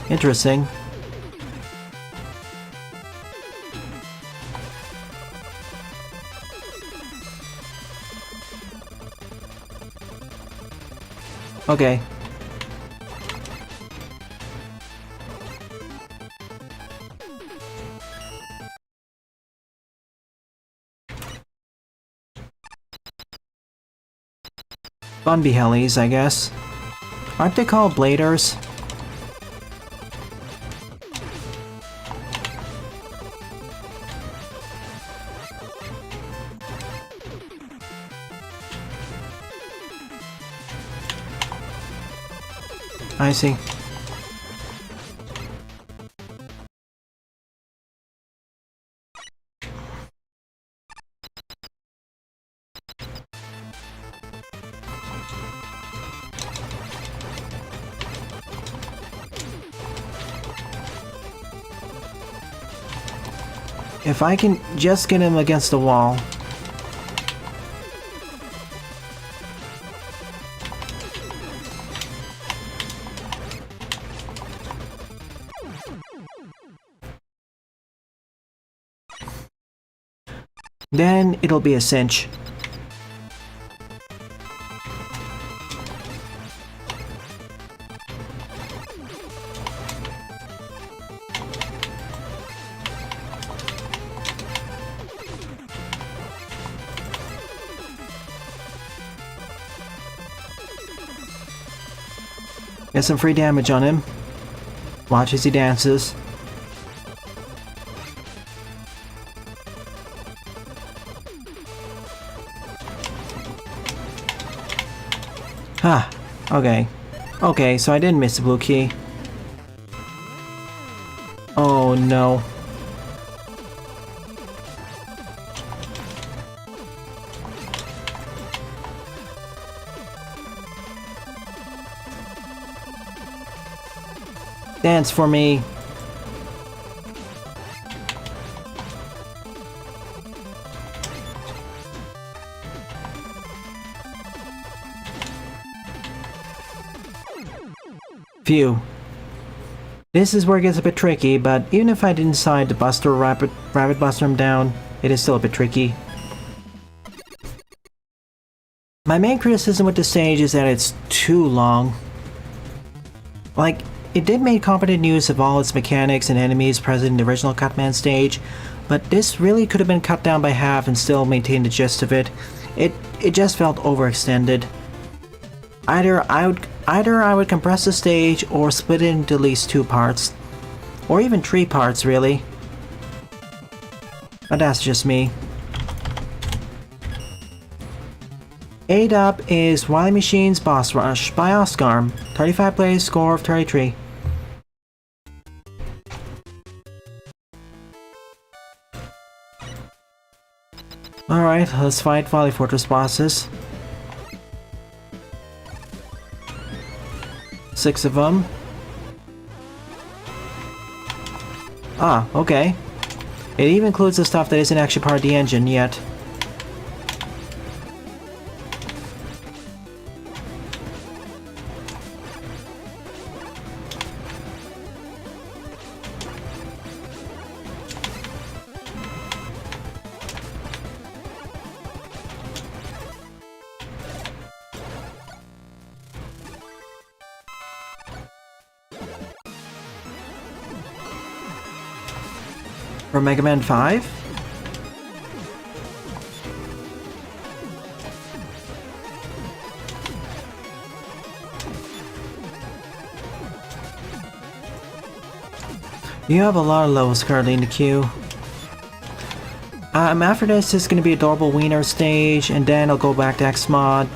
Interesting. Okay. Bumby helis, I guess. Aren't they called bladers? I see. If I can just get him against the wall. Then it'll be a cinch. Get some free damage on him. Watch as he dances. Ah, okay. Okay, so I didn't miss the blue key. Oh no. Dance for me. Phew. This is where it gets a bit tricky, but even if I didn't decide to Buster Rabbit Buster him down, it is still a bit tricky. My main criticism with the stage is that it's too long. Like, it did make competent use of all its mechanics and enemies present in the original Cutman stage, but this really could have been cut down by half and still maintained the gist of it. It just felt overextended. Either I would compress the stage or split it into at least 2 parts. Or even 3 parts, really. But that's just me. 8 up is Wily Machine's Boss Rush by Oscar. 35 plays, score of 33. Alright, let's fight Valley Fortress bosses. 6 of them. Ah, okay. It even includes the stuff that isn't actually part of the engine yet. For Mega Man 5? You have a lot of levels currently in the queue. After this is gonna be Adorable Wiener stage, and then I'll go back to X-Mod.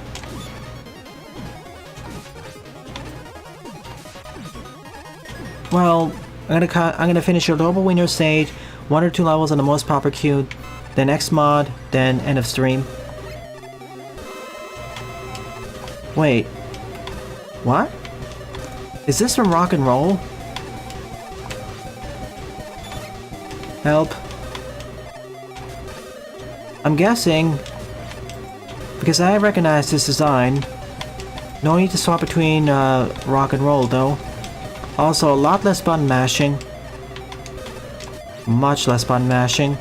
Well, I'm gonna finish Adorable Wiener stage, 1 or 2 levels on the most popular queue, then X-Mod, then end of stream. Wait. What? Is this from Rock and Roll? Help. I'm guessing, because I recognize this design. No need to swap between Rock and Roll though. Also, a lot less button mashing. Much less button mashing.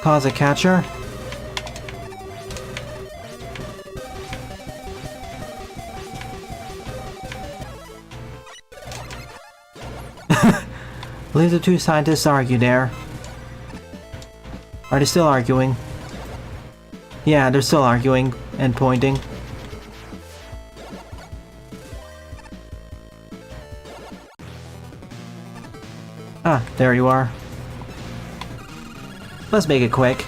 Cause a catcher. Leave the two scientists argue there. Are they still arguing? Yeah, they're still arguing and pointing. Ah, there you are. Let's make it quick.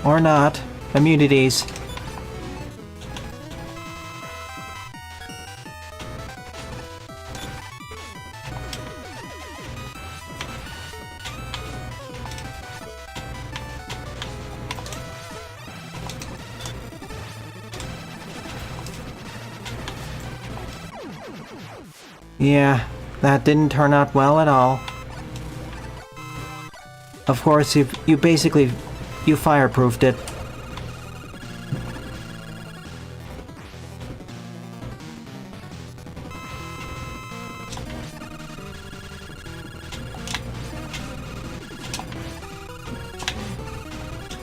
Or not. Immunities. Yeah, that didn't turn out well at all. Of course, you basically fireproofed it.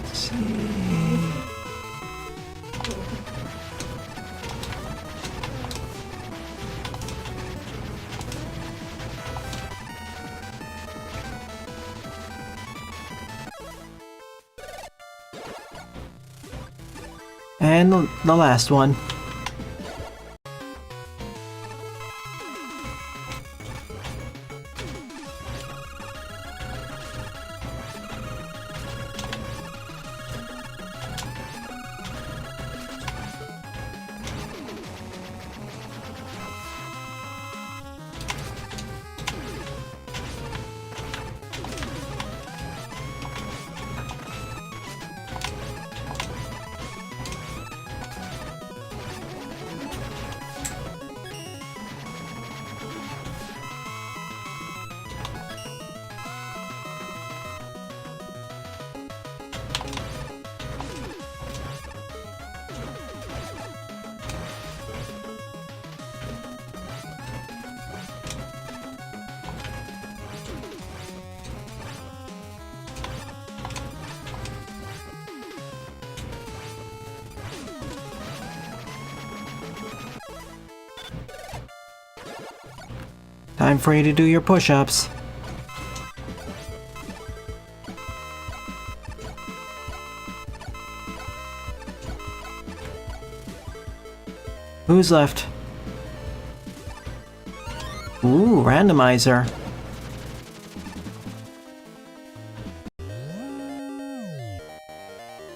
Let's see. And the last one. Time for you to do your push-ups. Who's left? Ooh, randomizer.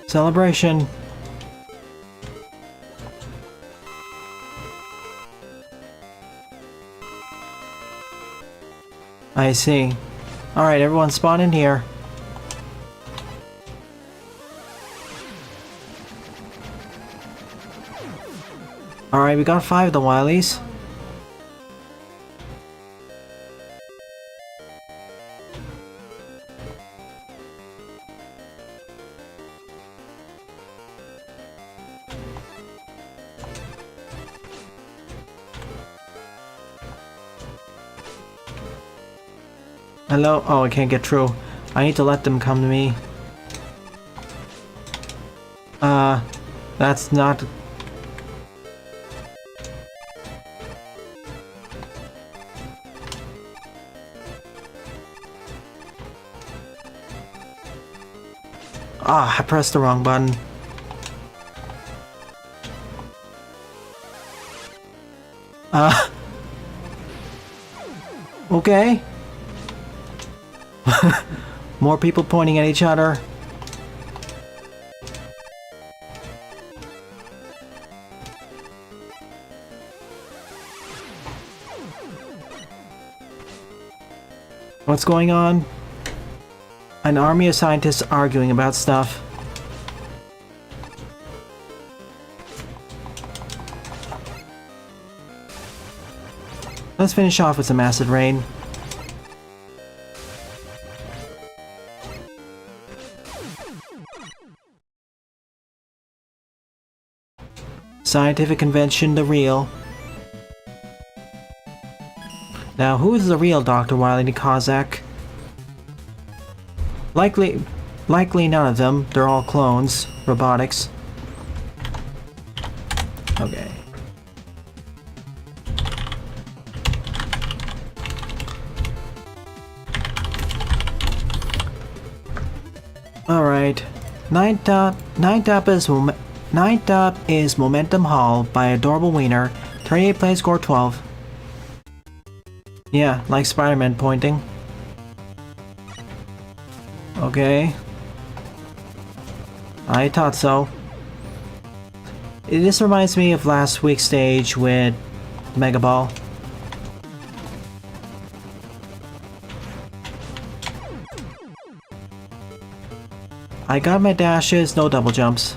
Celebration. I see. Alright, everyone spawn in here. Alright, we got 5 of the Wilies. Hello? Oh, I can't get through. I need to let them come to me. That's not... Ah, I pressed the wrong button. Okay. More people pointing at each other. What's going on? An army of scientists arguing about stuff. Let's finish off with some acid rain. Scientific convention, the real. Now, who is the real Dr. Wily Kozak? Likely none of them. They're all clones. Robotics. Okay. Alright. Ninth up is Momentum Hall by Adorable Wiener. 38 play score 12. Yeah, like Spider-Man pointing. Okay. I thought so. This reminds me of last week's stage with Mega Ball. I got my dashes, no double jumps.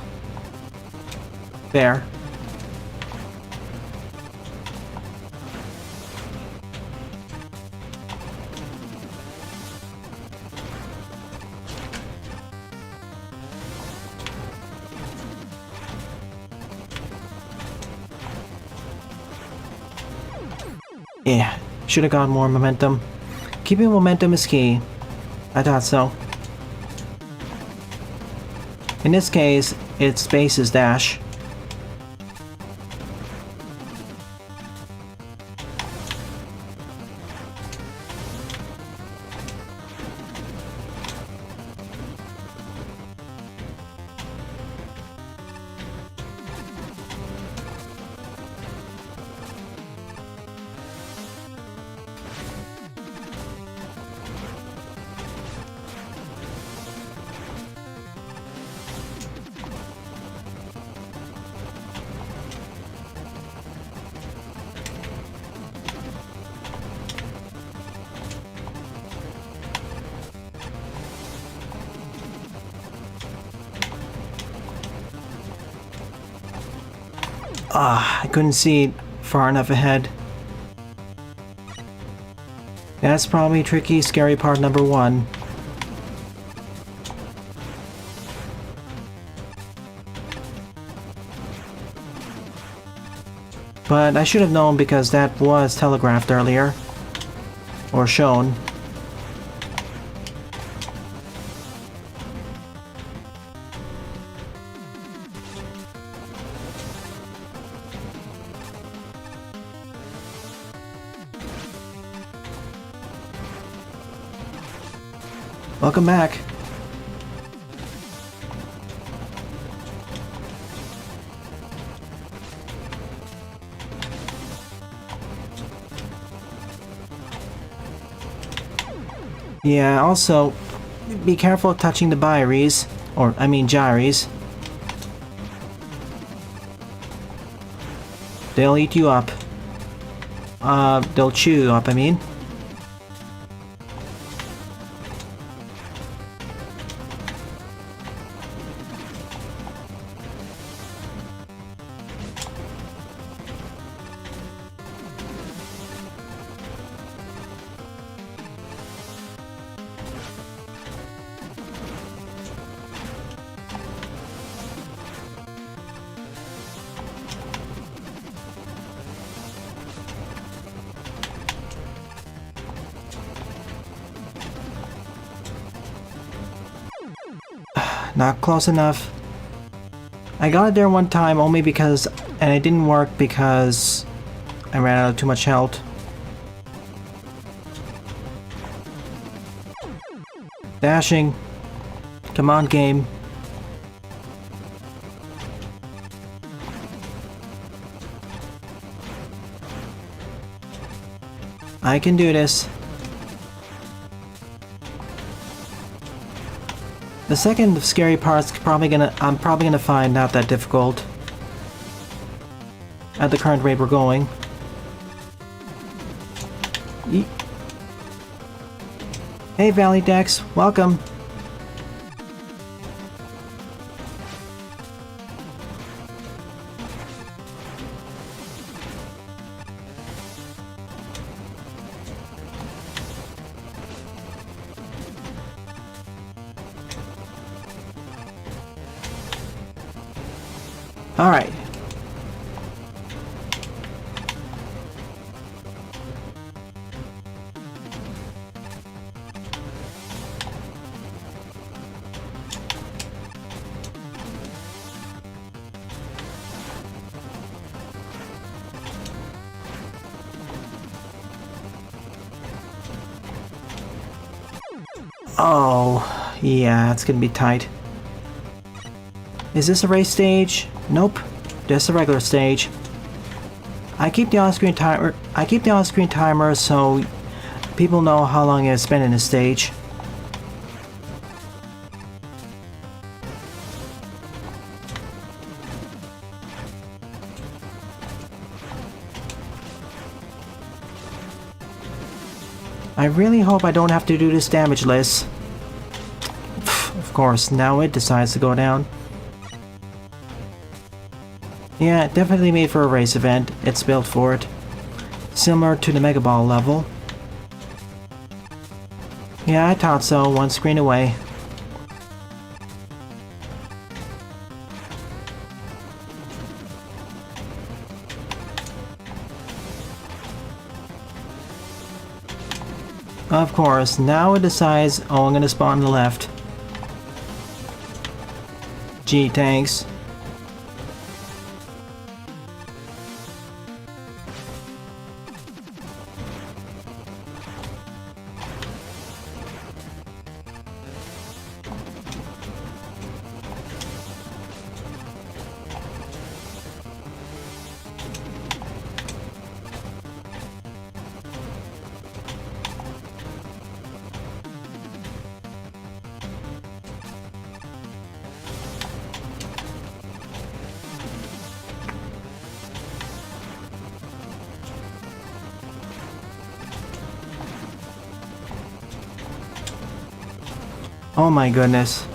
Fair. Yeah, should have gotten more momentum. Keeping momentum is key. I thought so. In this case, it's space's dash. I couldn't see far enough ahead. That's probably tricky, scary part number 1. But I should have known because that was telegraphed earlier. Or shown. Welcome back. Yeah, also, be careful touching the gyres. Gyres. They'll eat you up. They'll chew you up, I mean. Not close enough. I got it there one time only because... and it didn't work because I ran out of too much health. Dashing. Come on, game. I can do this. The second scary part's I'm probably gonna find not that difficult. At the current rate we're going. Hey Valley Dex, welcome. All right. Oh, yeah, it's gonna be tight. Is this a race stage? Nope, just a regular stage. I keep the on-screen timer. So people know how long I've spent in this stage. I really hope I don't have to do this damage list. Of course, now it decides to go down. Yeah, definitely made for a race event. It's built for it. Similar to the Mega Ball level. Yeah, I thought so, one screen away. Of course, now it decides, oh, I'm gonna spawn on the left. Gee, thanks. Oh my goodness.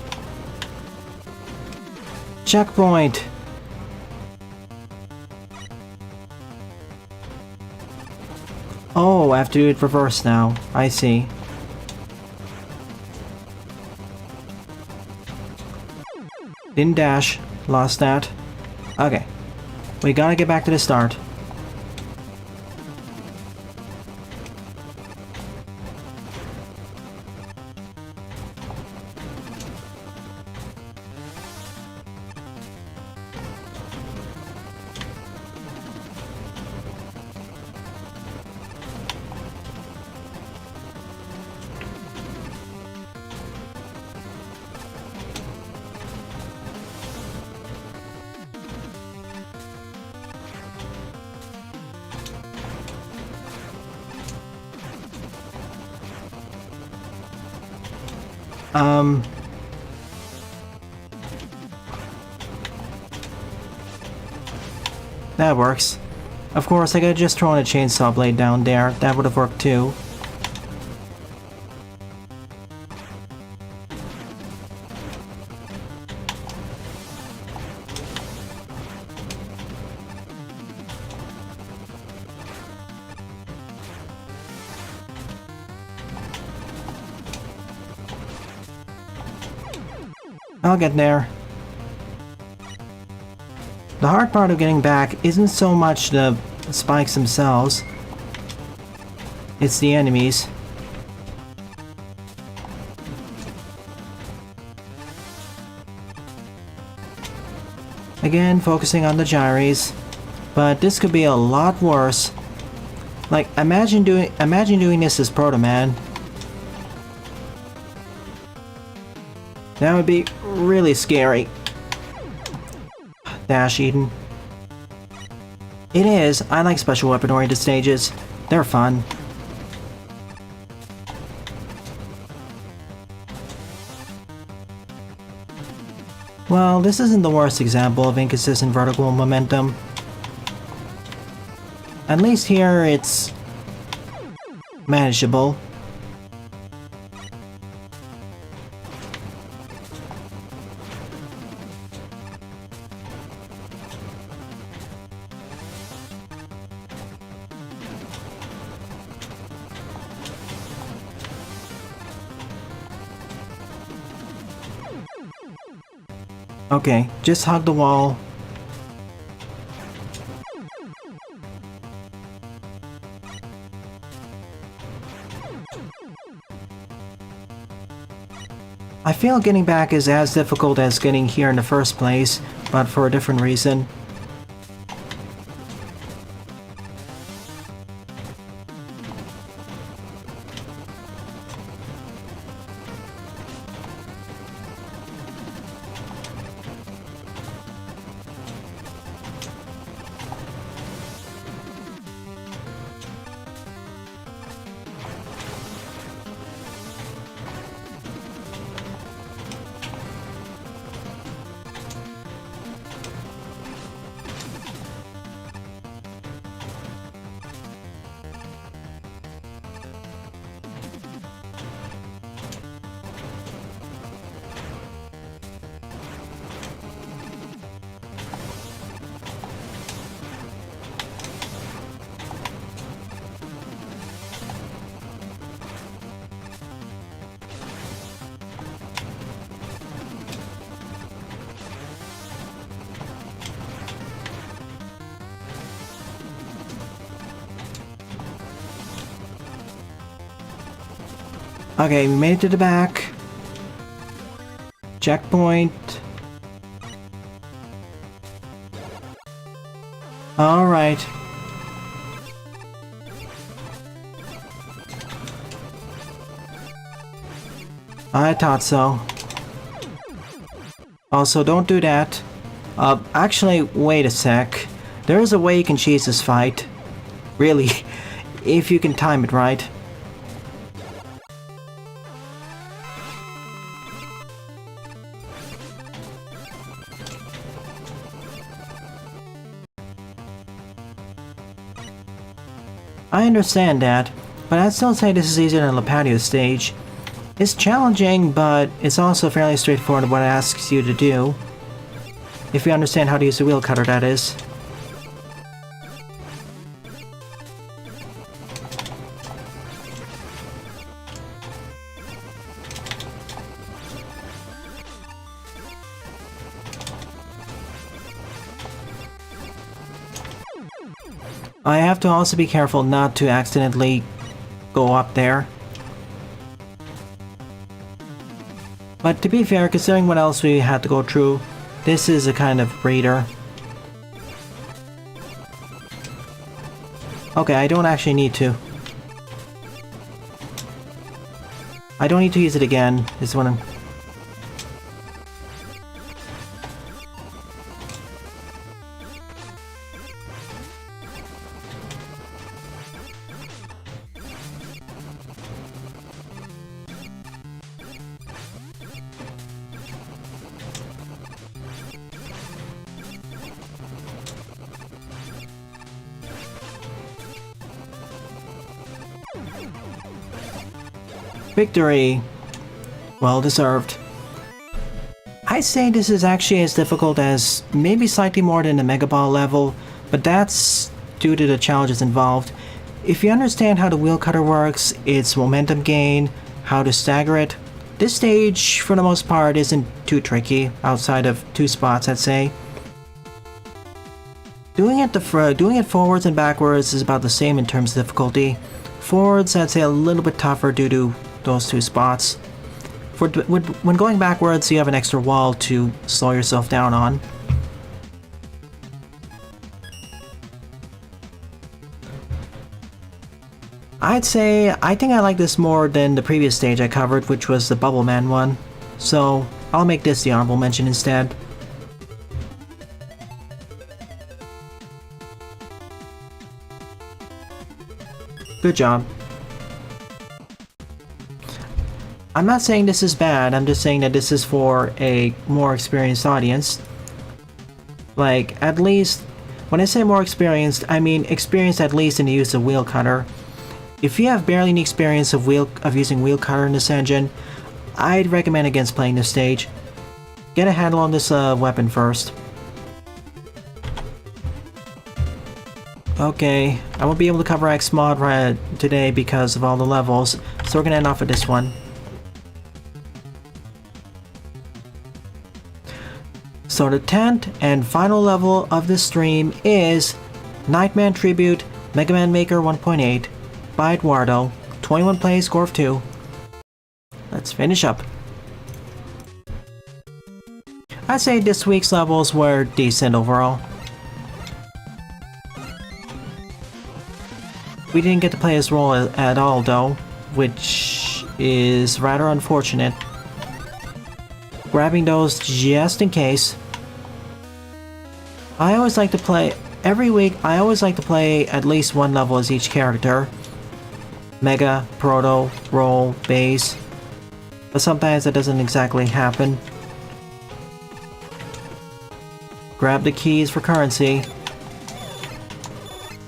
Checkpoint! Oh, I have to do it reverse now. I see. Didn't dash. Lost that. Okay. We gotta get back to the start. That works. Of course, I could've just thrown a chainsaw blade down there. That would've worked too. I'll get there. The hard part of getting back isn't so much the spikes themselves, it's the enemies. Again, focusing on the gyres. But this could be a lot worse. Like, imagine doing this as Proto Man. That would be really scary. Dash Eden. It is. I like special weapon-oriented stages. They're fun. Well, this isn't the worst example of inconsistent vertical momentum. At least here it's manageable. Okay, just hug the wall. I feel getting back is as difficult as getting here in the first place, but for a different reason. Okay, we made it to the back. Checkpoint. Alright. I thought so. Also, don't do that. Actually, wait a sec. There is a way you can cheese this fight. Really, if you can time it right. I understand that, but I'd still say this is easier than the patio stage. It's challenging, but it's also fairly straightforward what it asks you to do. If you understand how to use the wheel cutter, that is. I have to also be careful not to accidentally go up there. But to be fair, considering what else we had to go through, this is a kind of breather. Okay, I don't actually need to. I don't need to use it again, is what I'm... Victory! Well deserved. I'd say this is actually as difficult as maybe slightly more than the Mega Ball level, but that's due to the challenges involved. If you understand how the wheel cutter works, its momentum gain, how to stagger it, this stage for the most part isn't too tricky, outside of two spots I'd say. Doing it forwards and backwards is about the same in terms of difficulty. Forwards I'd say a little bit tougher due to those two spots. When going backwards, you have an extra wall to slow yourself down on. I'd say I think I like this more than the previous stage I covered, which was the Bubble Man one. So I'll make this the honorable mention instead. Good job. I'm not saying this is bad, I'm just saying that this is for a more experienced audience. Like, at least, when I say more experienced, I mean experienced at least in the use of wheel cutter. If you have barely any experience of using wheel cutter in this engine, I'd recommend against playing this stage. Get a handle on this weapon first. Okay, I won't be able to cover X mod today because of all the levels, so we're gonna end off with this one. So the 10th and final level of this stream is Nightman Tribute Mega Man Maker 1.8 by Eduardo, 21 plays, score of 2. Let's finish up. I'd say this week's levels were decent overall. We didn't get to play his role at all though, which is rather unfortunate. Grabbing those just in case. I always like to play, every week I always like to play at least one level as each character. Mega, Proto, Roll, Base. But sometimes that doesn't exactly happen. Grab the keys for currency.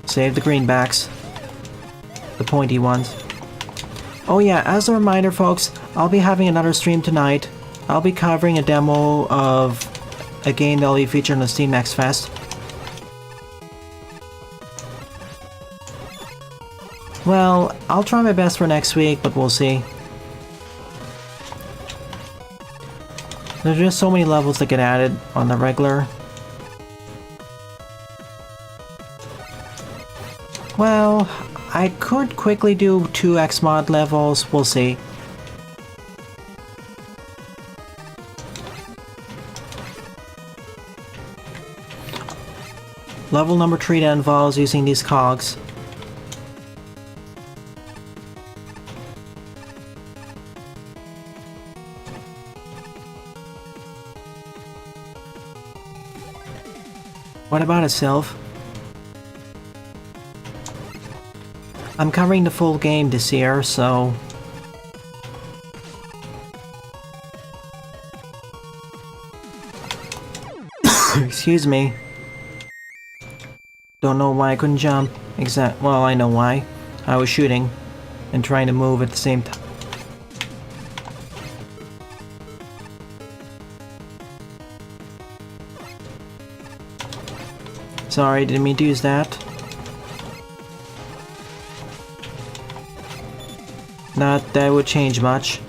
Save the greenbacks. The pointy ones. Oh yeah, as a reminder folks, I'll be having another stream tonight. I'll be covering a demo of a game that'll be featured on the Steam Next Fest. Well, I'll try my best for next week, but we'll see. There's just so many levels that get added on the regular. Well, I could quickly do 2 Xmod levels, we'll see. Level number 3 that involves using these cogs. What about itself? I'm covering the full game this year, so... Excuse me. Don't know why I couldn't jump. Well, I know why. I was shooting and trying to move at the same time. Sorry, didn't mean to use that. Not that would change much.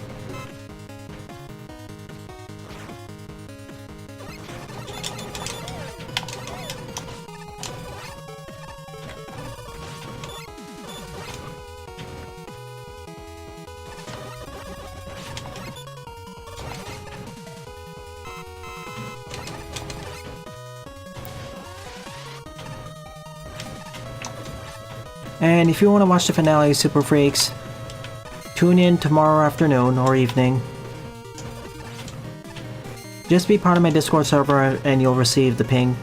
And if you want to watch the finale of Super Freaks, tune in tomorrow afternoon or evening. Just be part of my Discord server and you'll receive the ping.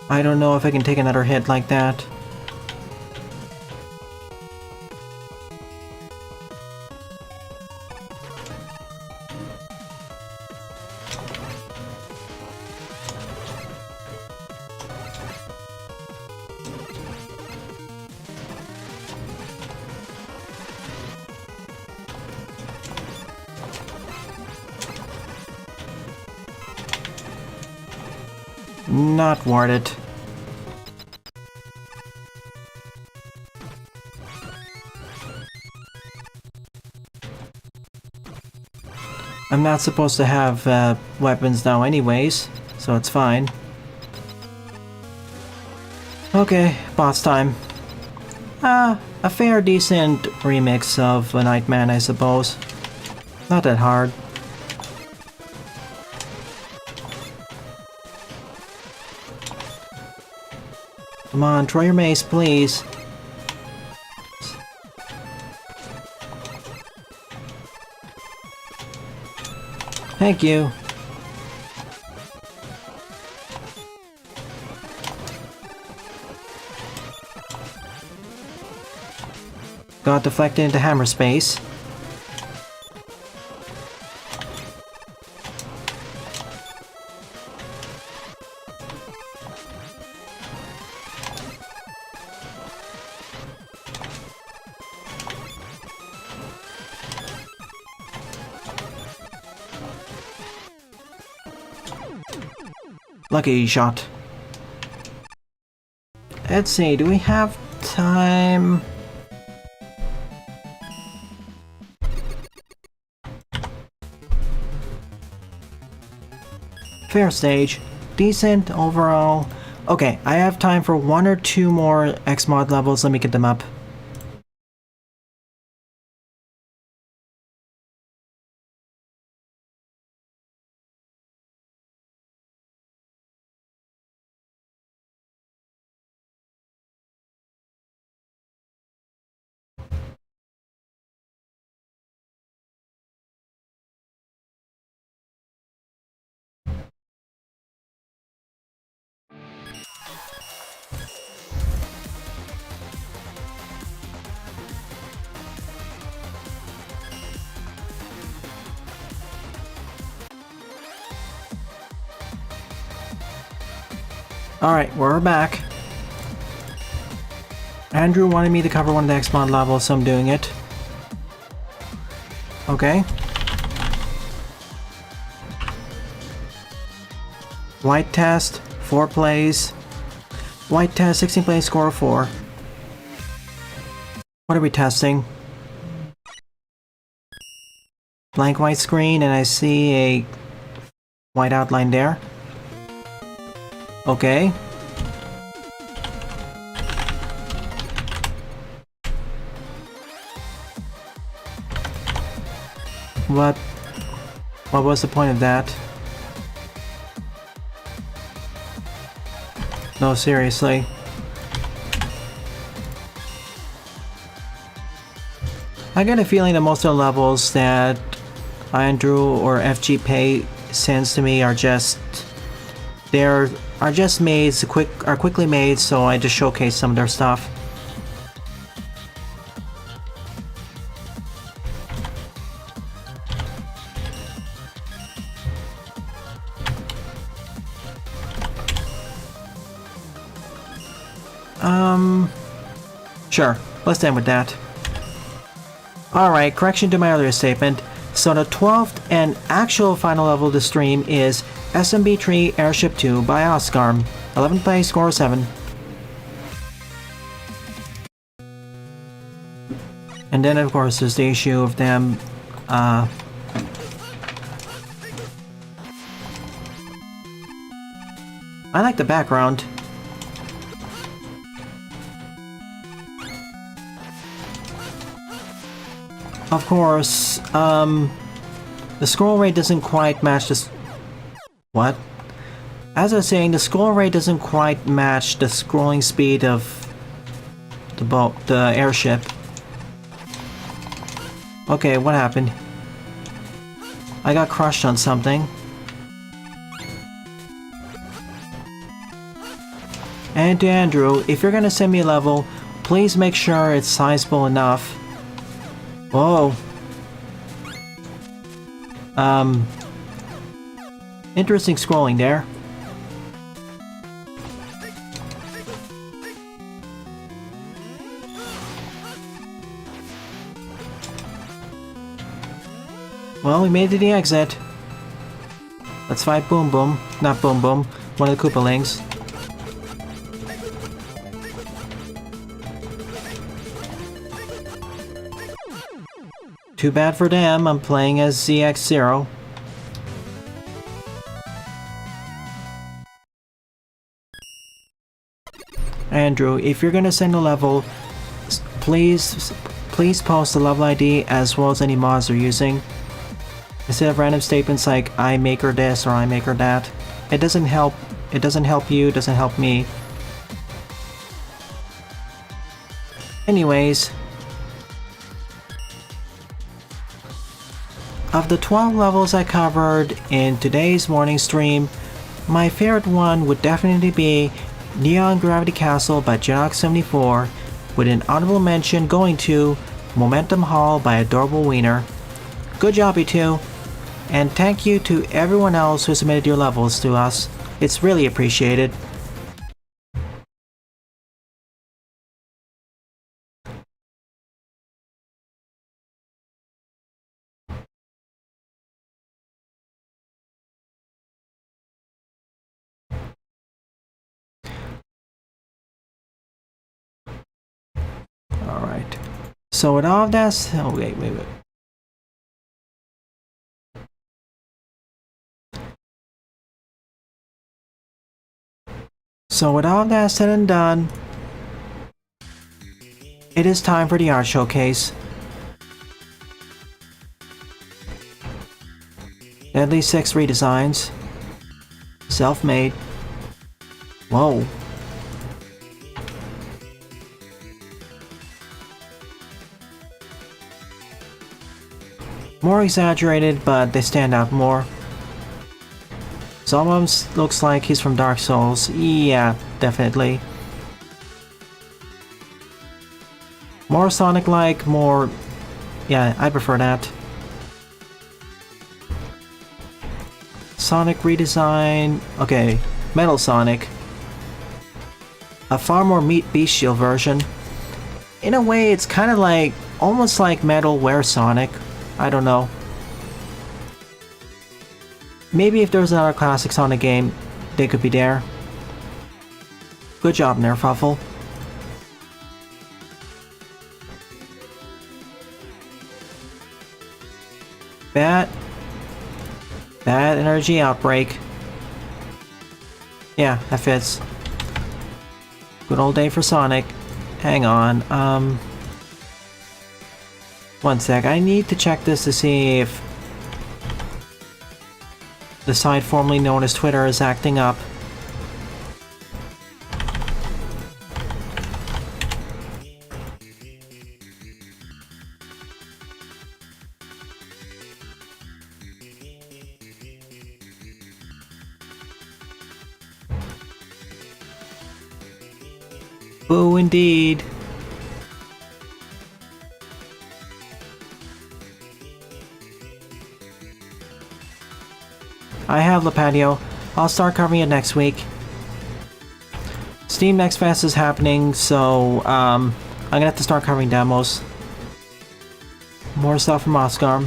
I don't know if I can take another hit like that. Not worth it. I'm not supposed to have weapons now anyways, so it's fine. Okay, boss time. A fair decent remix of a Nightman, I suppose. Not that hard. Come on, throw your mace, please. Thank you. Got deflected into hammer space. Lucky shot. Let's see, do we have time? Fair stage. Decent overall. Okay, I have time for 1 or 2 more Xmod levels. Let me get them up. Alright, we're back. Andrew wanted me to cover one of the Xmod levels, so I'm doing it. Okay. White test, 4 plays. White test, 16 plays, score of 4. What are we testing? Blank white screen, and I see a white outline there. Okay. What was the point of that? No, seriously. I get a feeling that most of the levels that Andrew or FG sends to me are just made quickly made, so I just showcase some of their stuff. Sure, let's end with that. Alright, correction to my earlier statement. So the 12th and actual final level of the stream is SMB3 Airship 2 by Oscar. 11 plays, score 7. And then of course there's the issue of them I like the background. Of course, the scroll rate doesn't quite match this. What? As I was saying, the scroll rate doesn't quite match the scrolling speed of the airship. Okay, what happened? I got crushed on something. And to Andrew, if you're gonna send me a level, please make sure it's sizable enough. Whoa. Interesting scrolling there. Well, we made it to the exit. Let's fight Boom Boom. Not Boom Boom. one of the Koopalings. Too bad for them, I'm playing as ZX0. Andrew, if you're gonna send a level, please post the level ID as well as any mods you're using. Instead of random statements like I maker this or I maker that. It doesn't help you, it doesn't help me. Anyways, of the 12 levels I covered in today's morning stream, my favorite one would definitely be Neon Gravity Castle by Janox74, with an honorable mention going to Momentum Hall by Adorable Wiener. Good job, you two, and thank you to everyone else who submitted your levels to us. It's really appreciated. Alright. So with all of that... Oh, wait. So with all that said and done, it is time for the art showcase. At least 6 redesigns. Self-made. Whoa. More exaggerated, but they stand out more. Some of them looks like he's from Dark Souls. Yeah, definitely. More Sonic-like, more... Yeah, I prefer that. Sonic redesign... Okay, Metal Sonic. A far more bestial version. In a way, it's kind of like... almost like Metalware Sonic. I don't know. Maybe if there was another classic Sonic game, they could be there. Good job, Nerfuffle. Bad energy outbreak. Yeah, that fits. Good old day for Sonic. Hang on, one sec, I need to check this to see if the site formerly known as Twitter is acting up. Boo indeed. I have La Patio. I'll start covering it next week. Steam Next Fest is happening, so I'm gonna have to start covering demos. More stuff from Oscar.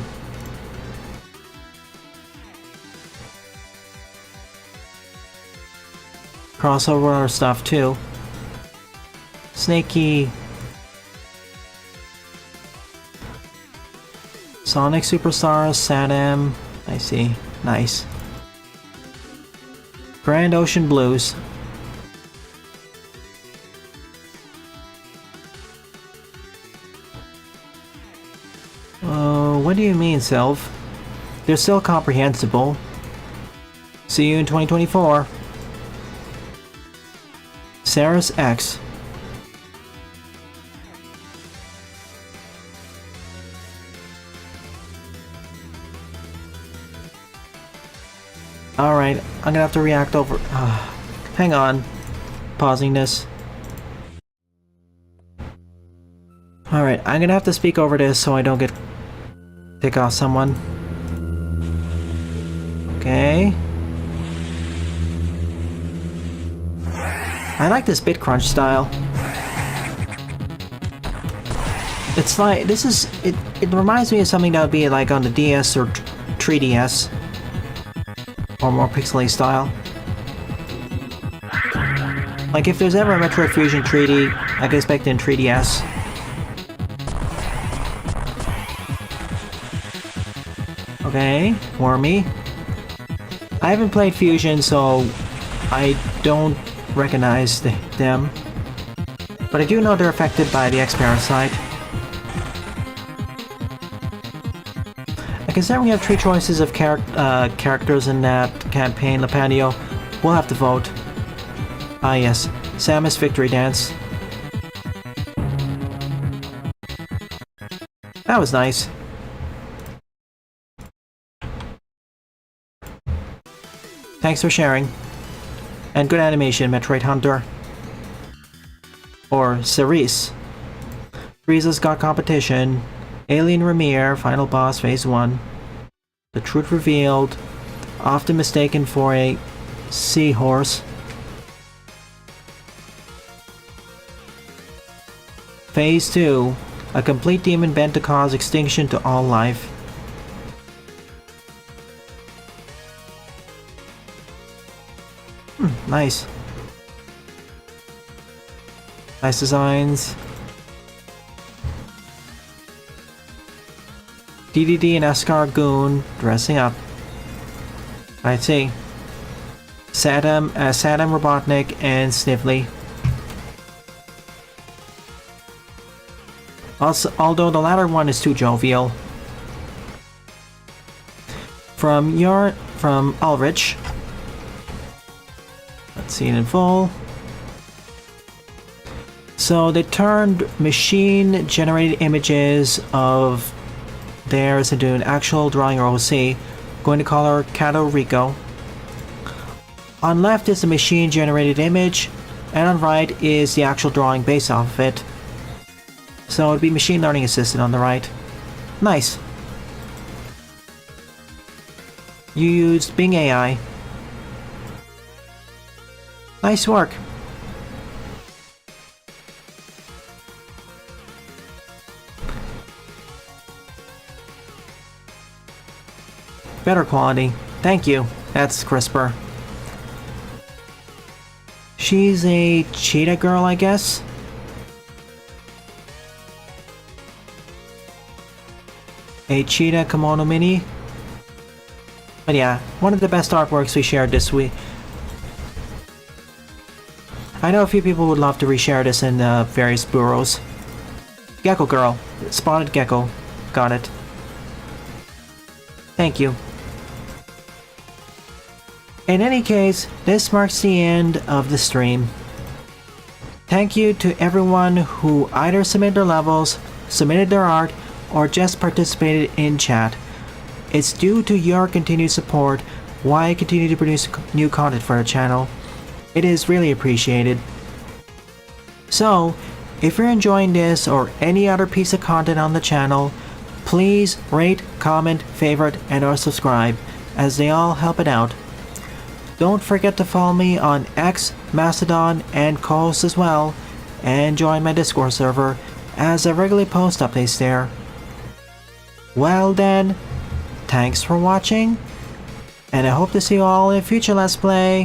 Crossover other stuff too. Snakey. Sonic Superstars, Saddam. I see. Nice. Grand Ocean Blues. What do you mean, Sylph? They're still comprehensible. See you in 2024. Sarah's X. Alright, I'm gonna have to react over... hang on. Pausing this. Alright, I'm gonna have to speak over this so I don't get... tick off someone. Okay. I like this bit crunch style. It's like... this is... It reminds me of something that would be like on the DS or 3DS. Or more pixely style. Like if there's ever a Metroid Fusion 3D, I can expect it in 3DS. Okay, Wormy. I haven't played Fusion, so I don't recognize them. But I do know they're affected by the X-Parasite. Considering we have 3 choices of characters in that campaign, Lepandio, we'll have to vote. Ah yes, Samus Victory Dance. That was nice. Thanks for sharing. And good animation, Metroid Hunter. Or Cerise. Frieza's Got Competition. Alien Ramir, Final Boss, Phase 1. The Truth Revealed. Often mistaken for a seahorse. Phase 2. A complete demon bent to cause extinction to all life. Nice. Nice designs. DDD and Escargoon dressing up. I see. Sadam Robotnik and Snively. Also, although the latter one is too jovial. From Ulrich. Let's see it in full. So they turned machine-generated images of theirs into an actual drawing or OC. Going to call her Kato Rico. On left is a machine-generated image, and on right is the actual drawing based off of it. So it'd be machine learning assisted on the right. Nice. You used Bing AI. Nice work. Better quality. Thank you. That's crisper. She's a cheetah girl, I guess? A cheetah kimono mini? But yeah, one of the best artworks we shared this week. I know a few people would love to reshare this in various bureaus. Gecko girl. Spotted gecko. Got it. Thank you. In any case, this marks the end of the stream. Thank you to everyone who either submitted their levels, submitted their art, or just participated in chat. It's due to your continued support why I continue to produce new content for the channel. It is really appreciated. So, if you're enjoying this or any other piece of content on the channel, please rate, comment, favorite, and or subscribe, as they all help it out. Don't forget to follow me on X, Mastodon, and Co-host as well, and join my Discord server, as I regularly post updates there. Well then, thanks for watching, and I hope to see you all in a future Let's Play.